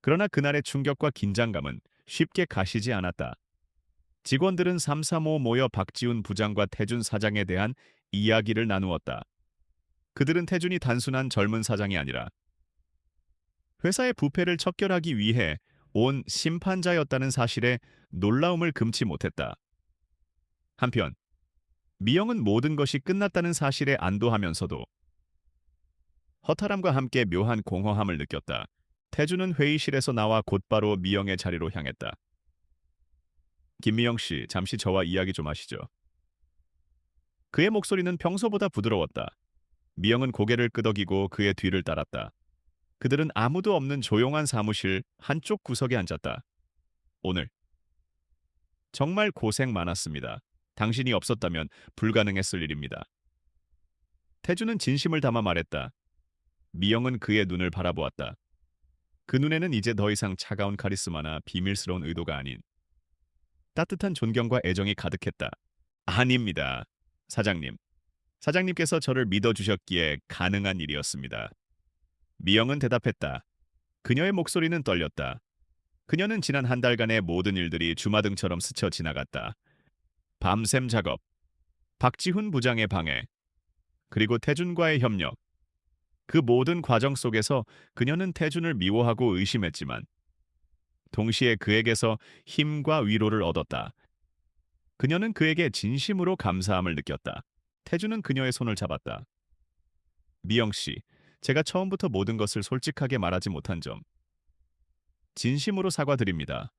A: 그러나 그날의 충격과 긴장감은 쉽게 가시지 않았다. 직원들은 삼삼오오 모여 박지훈 부장과 태준 사장에 대한 이야기를 나누었다. 그들은 태준이 단순한 젊은 사장이 아니라 회사의 부패를 척결하기 위해 온 심판자였다는 사실에 놀라움을 금치 못했다. 한편 미영은 모든 것이 끝났다는 사실에 안도하면서도 허탈함과 함께 묘한 공허함을 느꼈다. 태주는 회의실에서 나와 곧바로 미영의 자리로 향했다. 김미영 씨, 잠시 저와 이야기 좀 하시죠. 그의 목소리는 평소보다 부드러웠다. 미영은 고개를 끄덕이고 그의 뒤를 따랐다. 그들은 아무도 없는 조용한 사무실 한쪽 구석에 앉았다. 오늘 정말 고생 많았습니다. 당신이 없었다면 불가능했을 일입니다. 태주는 진심을 담아 말했다. 미영은 그의 눈을 바라보았다. 그 눈에는 이제 더 이상 차가운 카리스마나 비밀스러운 의도가 아닌 따뜻한 존경과 애정이 가득했다. 아닙니다. 사장님. 사장님께서 저를 믿어주셨기에 가능한 일이었습니다. 미영은 대답했다. 그녀의 목소리는 떨렸다. 그녀는 지난 한 달간의 모든 일들이 주마등처럼 스쳐 지나갔다. 밤샘 작업, 박지훈 부장의 방해, 그리고 태준과의 협력. 그 모든 과정 속에서 그녀는 태준을 미워하고 의심했지만 동시에 그에게서 힘과 위로를 얻었다. 그녀는 그에게 진심으로 감사함을 느꼈다. 태준은 그녀의 손을 잡았다. 미영 씨, 제가 처음부터 모든 것을 솔직하게 말하지 못한 점 진심으로 사과드립니다.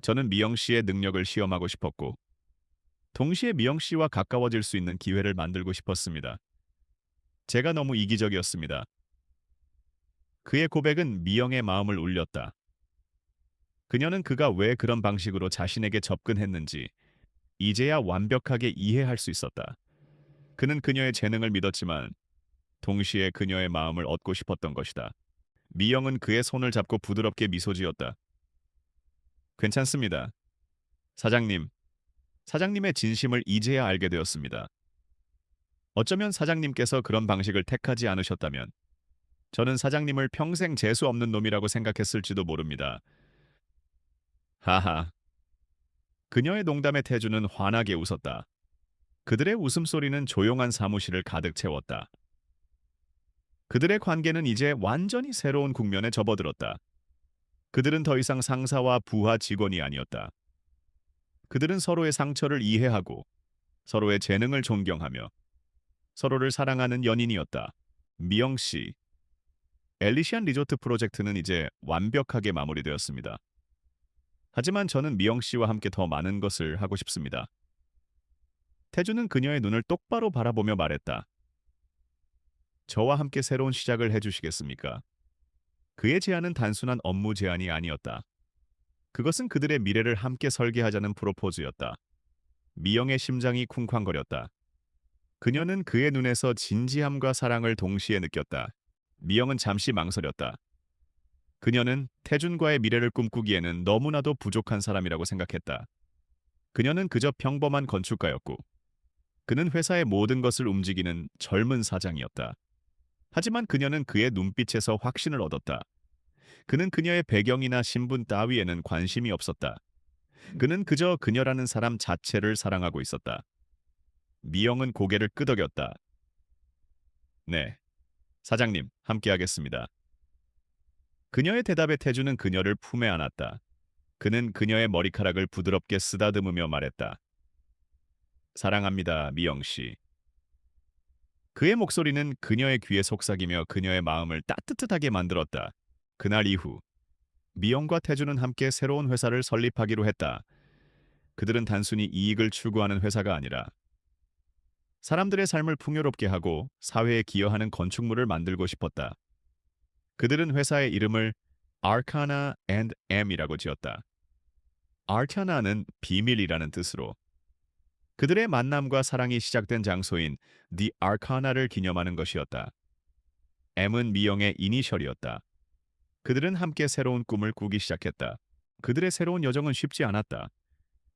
A: 저는 미영 씨의 능력을 시험하고 싶었고 동시에 미영 씨와 가까워질 수 있는 기회를 만들고 싶었습니다. 제가 너무 이기적이었습니다. 그의 고백은 미영의 마음을 울렸다. 그녀는 그가 왜 그런 방식으로 자신에게 접근했는지 이제야 완벽하게 이해할 수 있었다. 그는 그녀의 재능을 믿었지만 동시에 그녀의 마음을 얻고 싶었던 것이다. 미영은 그의 손을 잡고 부드럽게 미소 지었다. 괜찮습니다. 사장님, 사장님의 진심을 이제야 알게 되었습니다. 어쩌면 사장님께서 그런 방식을 택하지 않으셨다면 저는 사장님을 평생 재수 없는 놈이라고 생각했을지도 모릅니다. 하하. 그녀의 농담에 태주는 환하게 웃었다. 그들의 웃음소리는 조용한 사무실을 가득 채웠다. 그들의 관계는 이제 완전히 새로운 국면에 접어들었다. 그들은 더 이상 상사와 부하 직원이 아니었다. 그들은 서로의 상처를 이해하고 서로의 재능을 존경하며 서로를 사랑하는 연인이었다. 미영 씨, 엘리시안 리조트 프로젝트는 이제 완벽하게 마무리되었습니다. 하지만 저는 미영 씨와 함께 더 많은 것을 하고 싶습니다. 태주는 그녀의 눈을 똑바로 바라보며 말했다. 저와 함께 새로운 시작을 해주시겠습니까? 그의 제안은 단순한 업무 제안이 아니었다. 그것은 그들의 미래를 함께 설계하자는 프로포즈였다. 미영의 심장이 쿵쾅거렸다. 그녀는 그의 눈에서 진지함과 사랑을 동시에 느꼈다. 미영은 잠시 망설였다. 그녀는 태준과의 미래를 꿈꾸기에는 너무나도 부족한 사람이라고 생각했다. 그녀는 그저 평범한 건축가였고 그는 회사의 모든 것을 움직이는 젊은 사장이었다. 하지만 그녀는 그의 눈빛에서 확신을 얻었다. 그는 그녀의 배경이나 신분 따위에는 관심이 없었다. 그는 그저 그녀라는 사람 자체를 사랑하고 있었다. 미영은 고개를 끄덕였다. 네, 사장님, 함께하겠습니다. 그녀의 대답에 태주는 그녀를 품에 안았다. 그는 그녀의 머리카락을 부드럽게 쓰다듬으며 말했다. 사랑합니다, 미영 씨. 그의 목소리는 그녀의 귀에 속삭이며 그녀의 마음을 따뜻하게 만들었다. 그날 이후 미영과 태주는 함께 새로운 회사를 설립하기로 했다. 그들은 단순히 이익을 추구하는 회사가 아니라 사람들의 삶을 풍요롭게 하고 사회에 기여하는 건축물을 만들고 싶었다. 그들은 회사의 이름을 Arcana and M이라고 지었다. Arcana는 비밀이라는 뜻으로 그들의 만남과 사랑이 시작된 장소인 The Arcana를 기념하는 것이었다. M은 미영의 이니셜이었다. 그들은 함께 새로운 꿈을 꾸기 시작했다. 그들의 새로운 여정은 쉽지 않았다.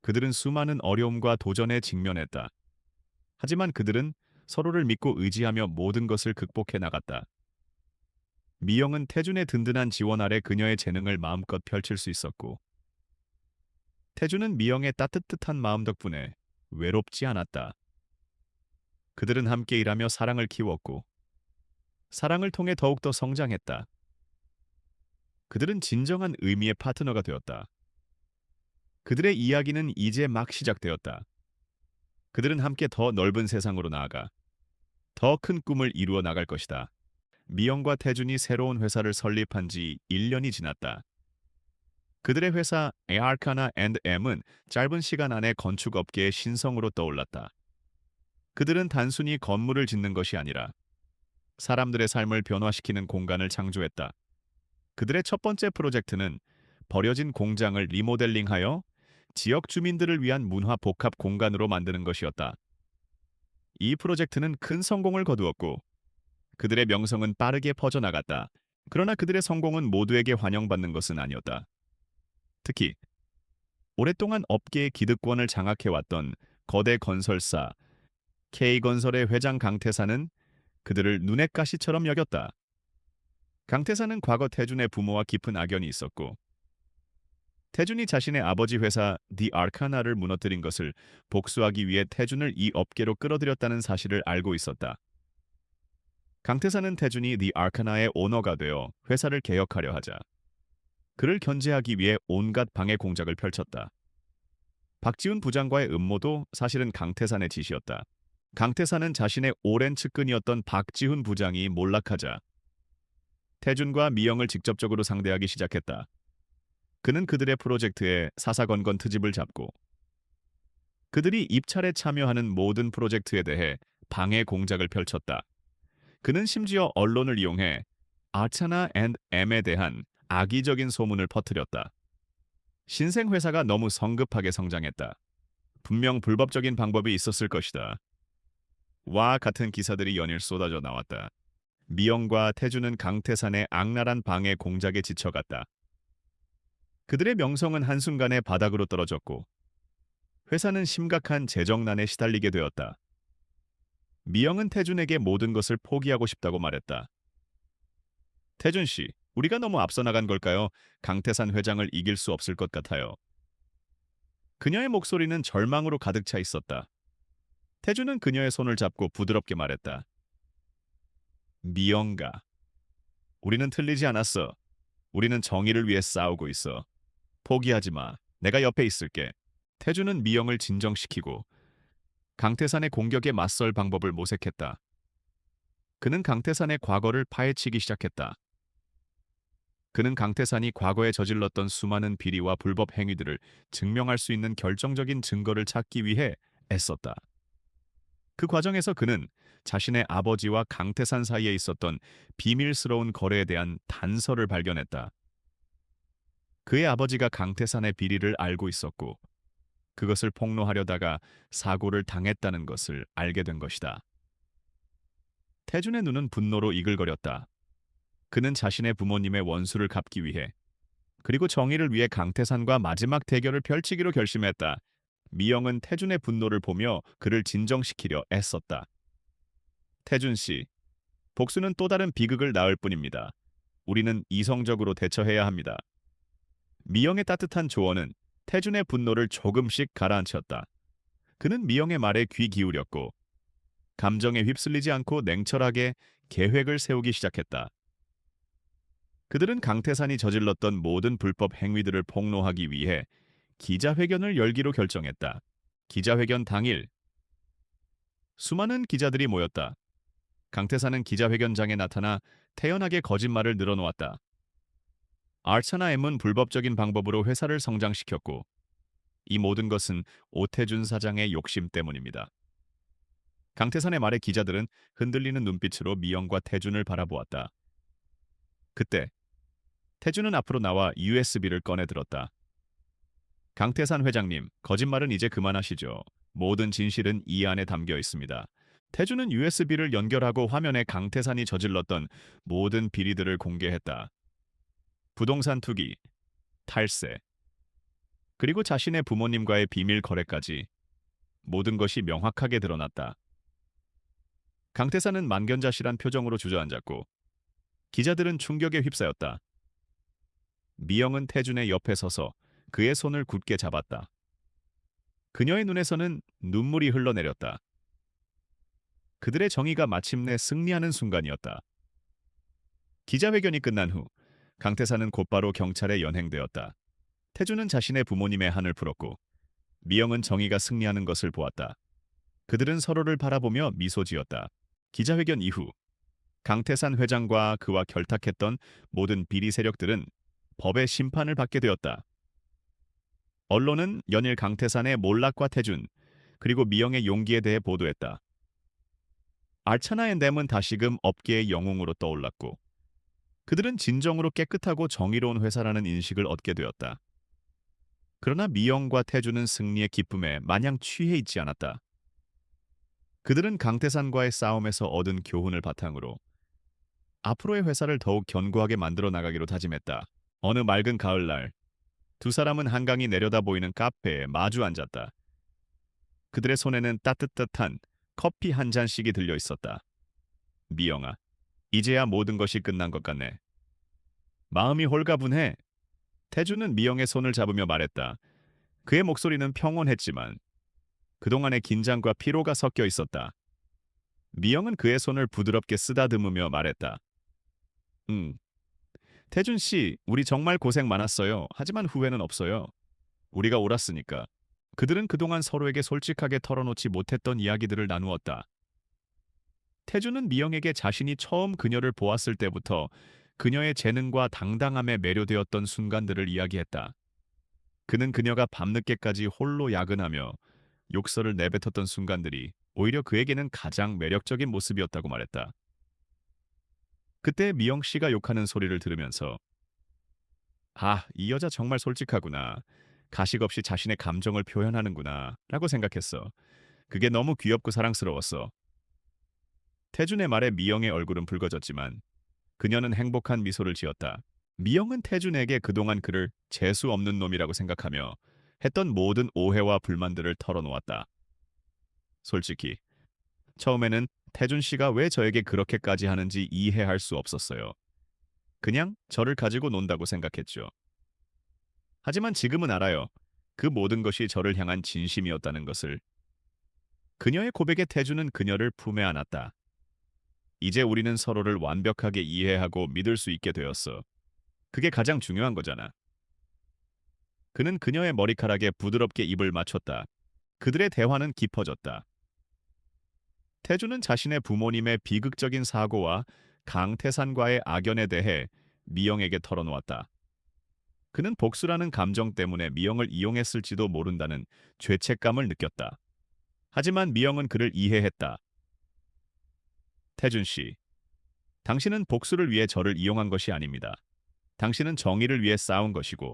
A: 그들은 수많은 어려움과 도전에 직면했다. 하지만 그들은 서로를 믿고 의지하며 모든 것을 극복해 나갔다. 미영은 태준의 든든한 지원 아래 그녀의 재능을 마음껏 펼칠 수 있었고 태준은 미영의 따뜻한 마음 덕분에 외롭지 않았다. 그들은 함께 일하며 사랑을 키웠고 사랑을 통해 더욱더 성장했다. 그들은 진정한 의미의 파트너가 되었다. 그들의 이야기는 이제 막 시작되었다. 그들은 함께 더 넓은 세상으로 나아가 더 큰 꿈을 이루어 나갈 것이다. 미영과 태준이 새로운 회사를 설립한 지 1년이 지났다. 그들의 회사 에아카나 앤드 M은 짧은 시간 안에 건축업계의 신성으로 떠올랐다. 그들은 단순히 건물을 짓는 것이 아니라 사람들의 삶을 변화시키는 공간을 창조했다. 그들의 첫 번째 프로젝트는 버려진 공장을 리모델링하여 지역 주민들을 위한 문화 복합 공간으로 만드는 것이었다. 이 프로젝트는 큰 성공을 거두었고 그들의 명성은 빠르게 퍼져나갔다. 그러나 그들의 성공은 모두에게 환영받는 것은 아니었다. 특히 오랫동안 업계의 기득권을 장악해왔던 거대 건설사 K건설의 회장 강태사는 그들을 눈엣 가시처럼 여겼다. 강태사는 과거 태준의 부모와 깊은 악연이 있었고 태준이 자신의 아버지 회사 디 아르카나를 무너뜨린 것을 복수하기 위해 태준을 이 업계로 끌어들였다는 사실을 알고 있었다. 강태사는 태준이 디 아르카나의 오너가 되어 회사를 개혁하려 하자 그를 견제하기 위해 온갖 방해 공작을 펼쳤다. 박지훈 부장과의 음모도 사실은 강태산의 짓이었다. 강태산은 자신의 오랜 측근이었던 박지훈 부장이 몰락하자 태준과 미영을 직접적으로 상대하기 시작했다. 그는 그들의 프로젝트에 사사건건 트집을 잡고 그들이 입찰에 참여하는 모든 프로젝트에 대해 방해 공작을 펼쳤다. 그는 심지어 언론을 이용해 아차나 앤드 M에 대한 악의적인 소문을 퍼뜨렸다. 신생회사가 너무 성급하게 성장했다. 분명 불법적인 방법이 있었을 것이다. 와 같은 기사들이 연일 쏟아져 나왔다. 미영과 태준은 강태산의 악랄한 방해 공작에 지쳐갔다. 그들의 명성은 한순간에 바닥으로 떨어졌고 회사는 심각한 재정난에 시달리게 되었다. 미영은 태준에게 모든 것을 포기하고 싶다고 말했다. 태준 씨, 우리가 너무 앞서 나간 걸까요? 강태산 회장을 이길 수 없을 것 같아요. 그녀의 목소리는 절망으로 가득 차 있었다. 태준은 그녀의 손을 잡고 부드럽게 말했다. 미영가, 우리는 틀리지 않았어. 우리는 정의를 위해 싸우고 있어. 포기하지 마. 내가 옆에 있을게. 태준은 미영을 진정시키고 강태산의 공격에 맞설 방법을 모색했다. 그는 강태산의 과거를 파헤치기 시작했다. 그는 강태산이 과거에 저질렀던 수많은 비리와 불법 행위들을 증명할 수 있는 결정적인 증거를 찾기 위해 애썼다. 그 과정에서 그는 자신의 아버지와 강태산 사이에 있었던 비밀스러운 거래에 대한 단서를 발견했다. 그의 아버지가 강태산의 비리를 알고 있었고 그것을 폭로하려다가 사고를 당했다는 것을 알게 된 것이다. 태준의 눈은 분노로 이글거렸다. 그는 자신의 부모님의 원수를 갚기 위해 그리고 정의를 위해 강태산과 마지막 대결을 펼치기로 결심했다. 미영은 태준의 분노를 보며 그를 진정시키려 애썼다. 태준 씨, 복수는 또 다른 비극을 낳을 뿐입니다. 우리는 이성적으로 대처해야 합니다. 미영의 따뜻한 조언은 태준의 분노를 조금씩 가라앉혔다. 그는 미영의 말에 귀 기울였고 감정에 휩쓸리지 않고 냉철하게 계획을 세우기 시작했다. 그들은 강태산이 저질렀던 모든 불법 행위들을 폭로하기 위해 기자회견을 열기로 결정했다. 기자회견 당일 수많은 기자들이 모였다. 강태산은 기자회견장에 나타나 태연하게 거짓말을 늘어놓았다. 아차나 M은 불법적인 방법으로 회사를 성장시켰고 이 모든 것은 오태준 사장의 욕심 때문입니다. 강태산의 말에 기자들은 흔들리는 눈빛으로 미영과 태준을 바라보았다. 그때 태준은 앞으로 나와 USB를 꺼내 들었다. 강태산 회장님, 거짓말은 이제 그만하시죠. 모든 진실은 이 안에 담겨 있습니다. 태준은 USB를 연결하고 화면에 강태산이 저질렀던 모든 비리들을 공개했다. 부동산 투기, 탈세, 그리고 자신의 부모님과의 비밀 거래까지 모든 것이 명확하게 드러났다. 강태산은 만견자실한 표정으로 주저앉았고 기자들은 충격에 휩싸였다. 미영은 태준의 옆에 서서 그의 손을 굳게 잡았다. 그녀의 눈에서는 눈물이 흘러내렸다. 그들의 정의가 마침내 승리하는 순간이었다. 기자회견이 끝난 후 강태산은 곧바로 경찰에 연행되었다. 태주는 자신의 부모님의 한을 풀었고 미영은 정의가 승리하는 것을 보았다. 그들은 서로를 바라보며 미소 지었다. 기자회견 이후 강태산 회장과 그와 결탁했던 모든 비리 세력들은 법의 심판을 받게 되었다. 언론은 연일 강태산의 몰락과 태준, 그리고 미영의 용기에 대해 보도했다. 알차나 앤댐은 다시금 업계의 영웅으로 떠올랐고 그들은 진정으로 깨끗하고 정의로운 회사라는 인식을 얻게 되었다. 그러나 미영과 태주는 승리의 기쁨에 마냥 취해 있지 않았다. 그들은 강태산과의 싸움에서 얻은 교훈을 바탕으로 앞으로의 회사를 더욱 견고하게 만들어 나가기로 다짐했다. 어느 맑은 가을날, 두 사람은 한강이 내려다 보이는 카페에 마주 앉았다. 그들의 손에는 따뜻한 커피 한 잔씩이 들려 있었다. 미영아, 이제야 모든 것이 끝난 것 같네. 마음이 홀가분해. 태주는 미영의 손을 잡으며 말했다. 그의 목소리는 평온했지만 그동안의 긴장과 피로가 섞여 있었다. 미영은 그의 손을 부드럽게 쓰다듬으며 말했다. 응. 태준 씨, 우리 정말 고생 많았어요. 하지만 후회는 없어요. 우리가 옳았으니까. 그들은 그동안 서로에게 솔직하게 털어놓지 못했던 이야기들을 나누었다. 태준은 미영에게 자신이 처음 그녀를 보았을 때부터 그녀의 재능과 당당함에 매료되었던 순간들을 이야기했다. 그는 그녀가 밤늦게까지 홀로 야근하며 욕설을 내뱉었던 순간들이 오히려 그에게는 가장 매력적인 모습이었다고 말했다. 그때 미영 씨가 욕하는 소리를 들으면서 아, 이 여자 정말 솔직하구나. 가식 없이 자신의 감정을 표현하는구나 라고 생각했어. 그게 너무 귀엽고 사랑스러웠어. 태준의 말에 미영의 얼굴은 붉어졌지만 그녀는 행복한 미소를 지었다. 미영은 태준에게 그동안 그를 재수 없는 놈이라고 생각하며 했던 모든 오해와 불만들을 털어놓았다. 솔직히 처음에는 태준 씨가 왜 저에게 그렇게까지 하는지 이해할 수 없었어요. 그냥 저를 가지고 논다고 생각했죠. 하지만 지금은 알아요. 그 모든 것이 저를 향한 진심이었다는 것을. 그녀의 고백에 태준은 그녀를 품에 안았다. 이제 우리는 서로를 완벽하게 이해하고 믿을 수 있게 되었어. 그게 가장 중요한 거잖아. 그는 그녀의 머리카락에 부드럽게 입을 맞췄다. 그들의 대화는 깊어졌다. 태주는 자신의 부모님의 비극적인 사고와 강태산과의 악연에 대해 미영에게 털어놓았다. 그는 복수라는 감정 때문에 미영을 이용했을지도 모른다는 죄책감을 느꼈다. 하지만 미영은 그를 이해했다. 태준 씨, 당신은 복수를 위해 저를 이용한 것이 아닙니다. 당신은 정의를 위해 싸운 것이고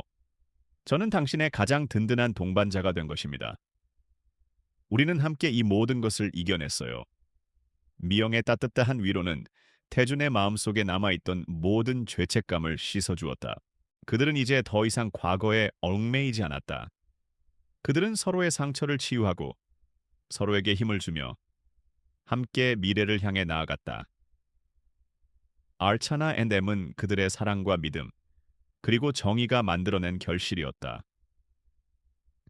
A: 저는 당신의 가장 든든한 동반자가 된 것입니다. 우리는 함께 이 모든 것을 이겨냈어요. 미영의 따뜻한 위로는 태준의 마음속에 남아있던 모든 죄책감을 씻어주었다. 그들은 이제 더 이상 과거에 얽매이지 않았다. 그들은 서로의 상처를 치유하고 서로에게 힘을 주며 함께 미래를 향해 나아갔다. 알차나 앤 엠은 그들의 사랑과 믿음, 그리고 정의가 만들어낸 결실이었다.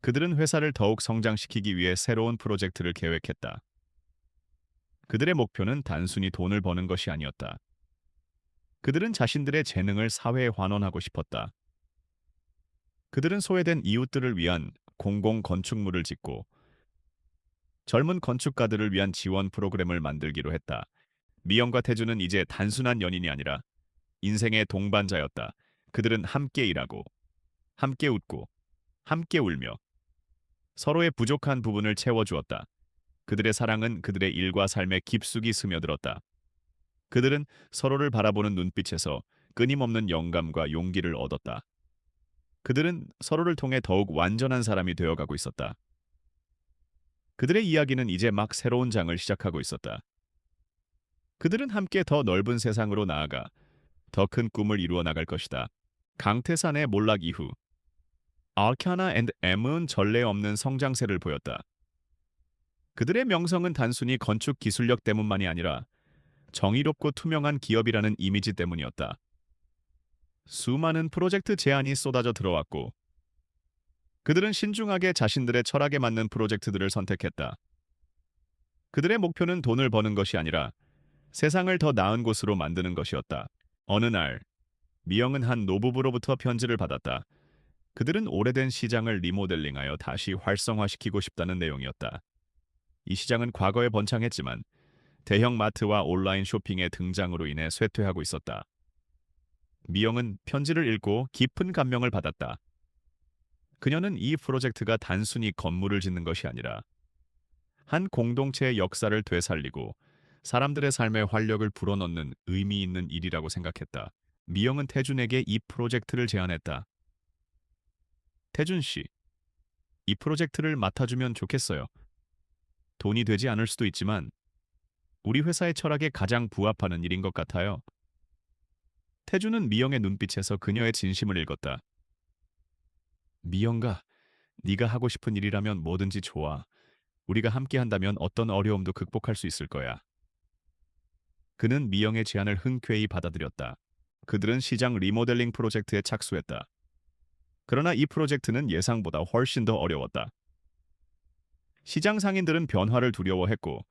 A: 그들은 회사를 더욱 성장시키기 위해 새로운 프로젝트를 계획했다. 그들의 목표는 단순히 돈을 버는 것이 아니었다. 그들은 자신들의 재능을 사회에 환원하고 싶었다. 그들은 소외된 이웃들을 위한 공공 건축물을 짓고 젊은 건축가들을 위한 지원 프로그램을 만들기로 했다. 미영과 태주는 이제 단순한 연인이 아니라 인생의 동반자였다. 그들은 함께 일하고, 함께 웃고, 함께 울며 서로의 부족한 부분을 채워주었다. 그들의 사랑은 그들의 일과 삶에 깊숙이 스며들었다. 그들은 서로를 바라보는 눈빛에서 끊임없는 영감과 용기를 얻었다. 그들은 서로를 통해 더욱 완전한 사람이 되어가고 있었다. 그들의 이야기는 이제 막 새로운 장을 시작하고 있었다. 그들은 함께 더 넓은 세상으로 나아가 더 큰 꿈을 이루어 나갈 것이다. 강태산의 몰락 이후 알카나 앤드 엠은 전례 없는 성장세를 보였다. 그들의 명성은 단순히 건축 기술력 때문만이 아니라 정의롭고 투명한 기업이라는 이미지 때문이었다. 수많은 프로젝트 제안이 쏟아져 들어왔고 그들은 신중하게 자신들의 철학에 맞는 프로젝트들을 선택했다. 그들의 목표는 돈을 버는 것이 아니라 세상을 더 나은 곳으로 만드는 것이었다. 어느 날 미영은 한 노부부로부터 편지를 받았다. 그들은 오래된 시장을 리모델링하여 다시 활성화시키고 싶다는 내용이었다. 이 시장은 과거에 번창했지만 대형 마트와 온라인 쇼핑의 등장으로 인해 쇠퇴하고 있었다. 미영은 편지를 읽고 깊은 감명을 받았다. 그녀는 이 프로젝트가 단순히 건물을 짓는 것이 아니라 한 공동체의 역사를 되살리고 사람들의 삶에 활력을 불어넣는 의미 있는 일이라고 생각했다. 미영은 태준에게 이 프로젝트를 제안했다. 태준 씨, 이 프로젝트를 맡아주면 좋겠어요. 돈이 되지 않을 수도 있지만 우리 회사의 철학에 가장 부합하는 일인 것 같아요. 태준은 미영의 눈빛에서 그녀의 진심을 읽었다. 미영가, 네가 하고 싶은 일이라면 뭐든지 좋아. 우리가 함께 한다면 어떤 어려움도 극복할 수 있을 거야. 그는 미영의 제안을 흔쾌히 받아들였다. 그들은 시장 리모델링 프로젝트에 착수했다. 그러나 이 프로젝트는 예상보다 훨씬 더 어려웠다. 시장 상인들은 변화를 두려워했고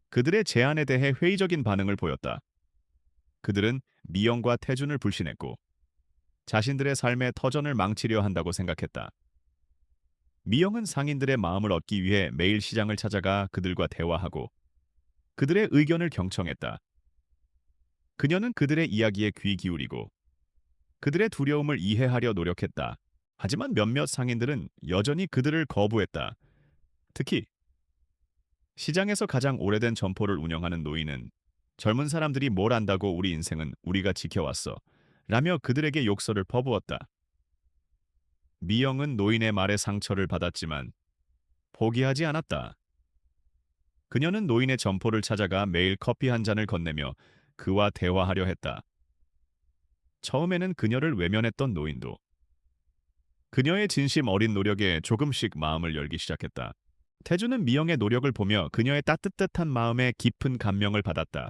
A: 그들의 제안에 대해 회의적인 반응을 보였다. 그들은 미영과 태준을 불신했고 자신들의 삶의 터전을 망치려 한다고 생각했다. 미영은 상인들의 마음을 얻기 위해 매일 시장을 찾아가 그들과 대화하고 그들의 의견을 경청했다. 그녀는 그들의 이야기에 귀 기울이고 그들의 두려움을 이해하려 노력했다. 하지만 몇몇 상인들은 여전히 그들을 거부했다. 특히 시장에서 가장 오래된 점포를 운영하는 노인은 젊은 사람들이 뭘 안다고 우리 인생은 우리가 지켜왔어. 라며 그들에게 욕설을 퍼부었다. 미영은 노인의 말에 상처를 받았지만 포기하지 않았다. 그녀는 노인의 점포를 찾아가 매일 커피 한 잔을 건네며 그와 대화하려 했다. 처음에는 그녀를 외면했던 노인도 그녀의 진심 어린 노력에 조금씩 마음을 열기 시작했다. 태주는 미영의 노력을 보며 그녀의 따뜻한 마음에 깊은 감명을 받았다.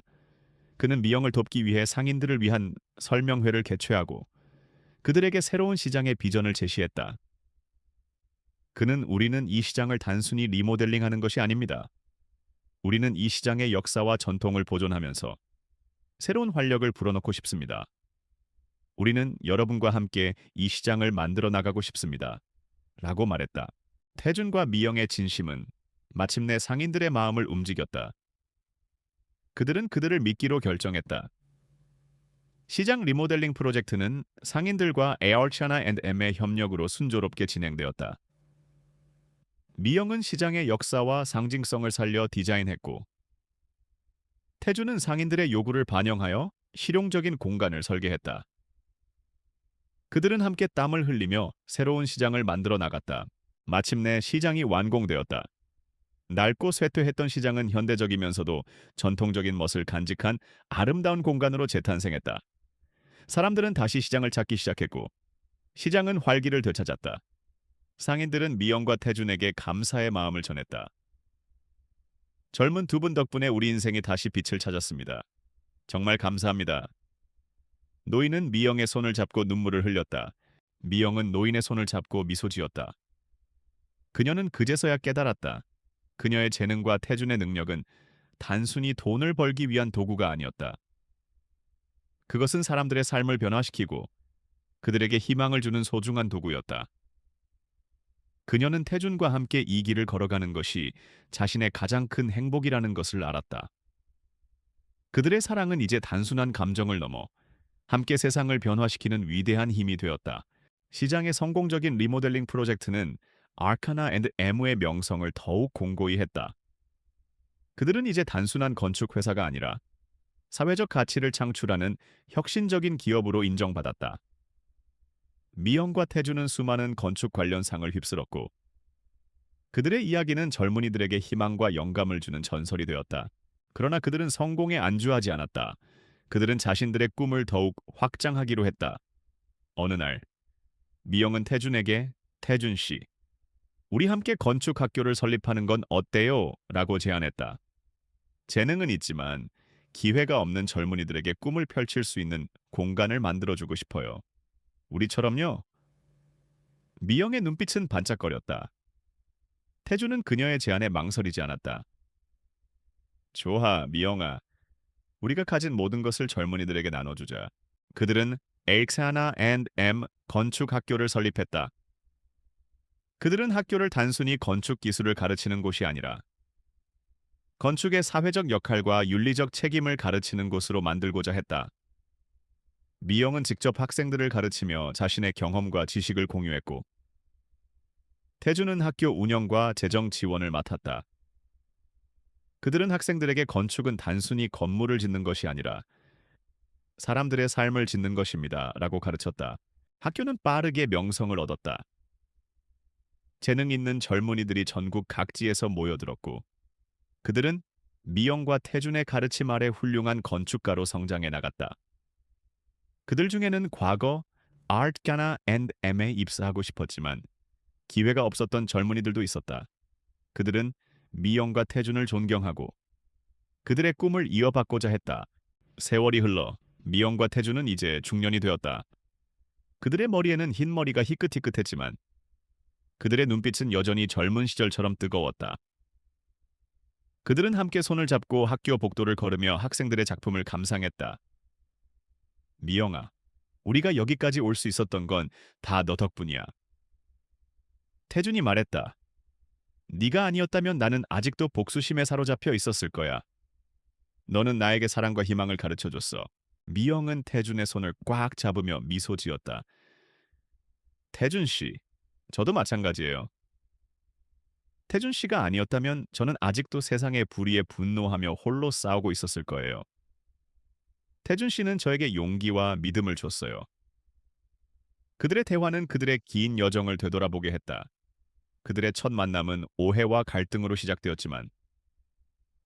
A: 그는 미영을 돕기 위해 상인들을 위한 설명회를 개최하고 그들에게 새로운 시장의 비전을 제시했다. 그는 우리는 이 시장을 단순히 리모델링하는 것이 아닙니다. 우리는 이 시장의 역사와 전통을 보존하면서 새로운 활력을 불어넣고 싶습니다. 우리는 여러분과 함께 이 시장을 만들어 나가고 싶습니다. 라고 말했다. 태준과 미영의 진심은 마침내 상인들의 마음을 움직였다. 그들은 그들을 믿기로 결정했다. 시장 리모델링 프로젝트는 상인들과 에어차나 앤드 M의 협력으로 순조롭게 진행되었다. 미영은 시장의 역사와 상징성을 살려 디자인했고 태준은 상인들의 요구를 반영하여 실용적인 공간을 설계했다. 그들은 함께 땀을 흘리며 새로운 시장을 만들어 나갔다. 마침내 시장이 완공되었다. 낡고 쇠퇴했던 시장은 현대적이면서도 전통적인 멋을 간직한 아름다운 공간으로 재탄생했다. 사람들은 다시 시장을 찾기 시작했고 시장은 활기를 되찾았다. 상인들은 미영과 태준에게 감사의 마음을 전했다. 젊은 두 분 덕분에 우리 인생이 다시 빛을 찾았습니다. 정말 감사합니다. 노인은 미영의 손을 잡고 눈물을 흘렸다. 미영은 노인의 손을 잡고 미소 지었다. 그녀는 그제서야 깨달았다. 그녀의 재능과 태준의 능력은 단순히 돈을 벌기 위한 도구가 아니었다. 그것은 사람들의 삶을 변화시키고 그들에게 희망을 주는 소중한 도구였다. 그녀는 태준과 함께 이 길을 걸어가는 것이 자신의 가장 큰 행복이라는 것을 알았다. 그들의 사랑은 이제 단순한 감정을 넘어 함께 세상을 변화시키는 위대한 힘이 되었다. 시장의 성공적인 리모델링 프로젝트는 아카나 앤드 에무의 명성을 더욱 공고히 했다. 그들은 이제 단순한 건축 회사가 아니라 사회적 가치를 창출하는 혁신적인 기업으로 인정받았다. 미영과 태주는 수많은 건축 관련 상을 휩쓸었고 그들의 이야기는 젊은이들에게 희망과 영감을 주는 전설이 되었다. 그러나 그들은 성공에 안주하지 않았다. 그들은 자신들의 꿈을 더욱 확장하기로 했다. 어느 날 미영은 태준에게 태준 씨, 우리 함께 건축 학교를 설립하는 건 어때요? 라고 제안했다. 재능은 있지만 기회가 없는 젊은이들에게 꿈을 펼칠 수 있는 공간을 만들어주고 싶어요. 우리처럼요. 미영의 눈빛은 반짝거렸다. 태주는 그녀의 제안에 망설이지 않았다. 좋아, 미영아. 우리가 가진 모든 것을 젊은이들에게 나눠주자. 그들은 엘크사나 앤 엠 건축 학교를 설립했다. 그들은 학교를 단순히 건축 기술을 가르치는 곳이 아니라 건축의 사회적 역할과 윤리적 책임을 가르치는 곳으로 만들고자 했다. 미영은 직접 학생들을 가르치며 자신의 경험과 지식을 공유했고, 태주는 학교 운영과 재정 지원을 맡았다. 그들은 학생들에게 건축은 단순히 건물을 짓는 것이 아니라 사람들의 삶을 짓는 것입니다. 라고 가르쳤다. 학교는 빠르게 명성을 얻었다. 재능 있는 젊은이들이 전국 각지에서 모여들었고, 그들은 미영과 태준의 가르침 아래 훌륭한 건축가로 성장해 나갔다. 그들 중에는 과거 아트가나 앤 M에 입사하고 싶었지만 기회가 없었던 젊은이들도 있었다. 그들은 미영과 태준을 존경하고 그들의 꿈을 이어받고자 했다. 세월이 흘러 미영과 태준은 이제 중년이 되었다. 그들의 머리에는 흰머리가 희끗희끗했지만 그들의 눈빛은 여전히 젊은 시절처럼 뜨거웠다. 그들은 함께 손을 잡고 학교 복도를 걸으며 학생들의 작품을 감상했다. 미영아, 우리가 여기까지 올 수 있었던 건 다 너 덕분이야. 태준이 말했다. 네가 아니었다면 나는 아직도 복수심에 사로잡혀 있었을 거야. 너는 나에게 사랑과 희망을 가르쳐줬어. 미영은 태준의 손을 꽉 잡으며 미소 지었다. 태준 씨, 저도 마찬가지예요. 태준 씨가 아니었다면 저는 아직도 세상의 불의에 분노하며 홀로 싸우고 있었을 거예요. 태준 씨는 저에게 용기와 믿음을 줬어요. 그들의 대화는 그들의 긴 여정을 되돌아보게 했다. 그들의 첫 만남은 오해와 갈등으로 시작되었지만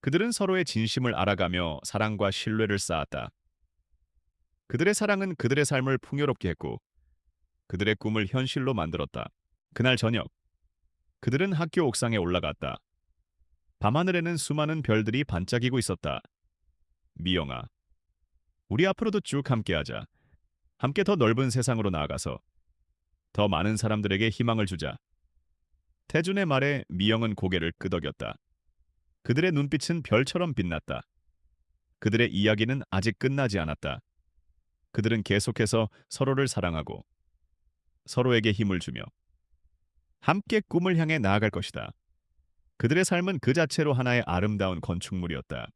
A: 그들은 서로의 진심을 알아가며 사랑과 신뢰를 쌓았다. 그들의 사랑은 그들의 삶을 풍요롭게 했고 그들의 꿈을 현실로 만들었다. 그날 저녁, 그들은 학교 옥상에 올라갔다. 밤하늘에는 수많은 별들이 반짝이고 있었다. 미영아, 우리 앞으로도 쭉 함께하자. 함께 더 넓은 세상으로 나아가서 더 많은 사람들에게 희망을 주자. 태준의 말에 미영은 고개를 끄덕였다. 그들의 눈빛은 별처럼 빛났다. 그들의 이야기는 아직 끝나지 않았다. 그들은 계속해서 서로를 사랑하고 서로에게 힘을 주며 함께 꿈을 향해 나아갈 것이다. 그들의 삶은 그 자체로 하나의 아름다운 건축물이었다.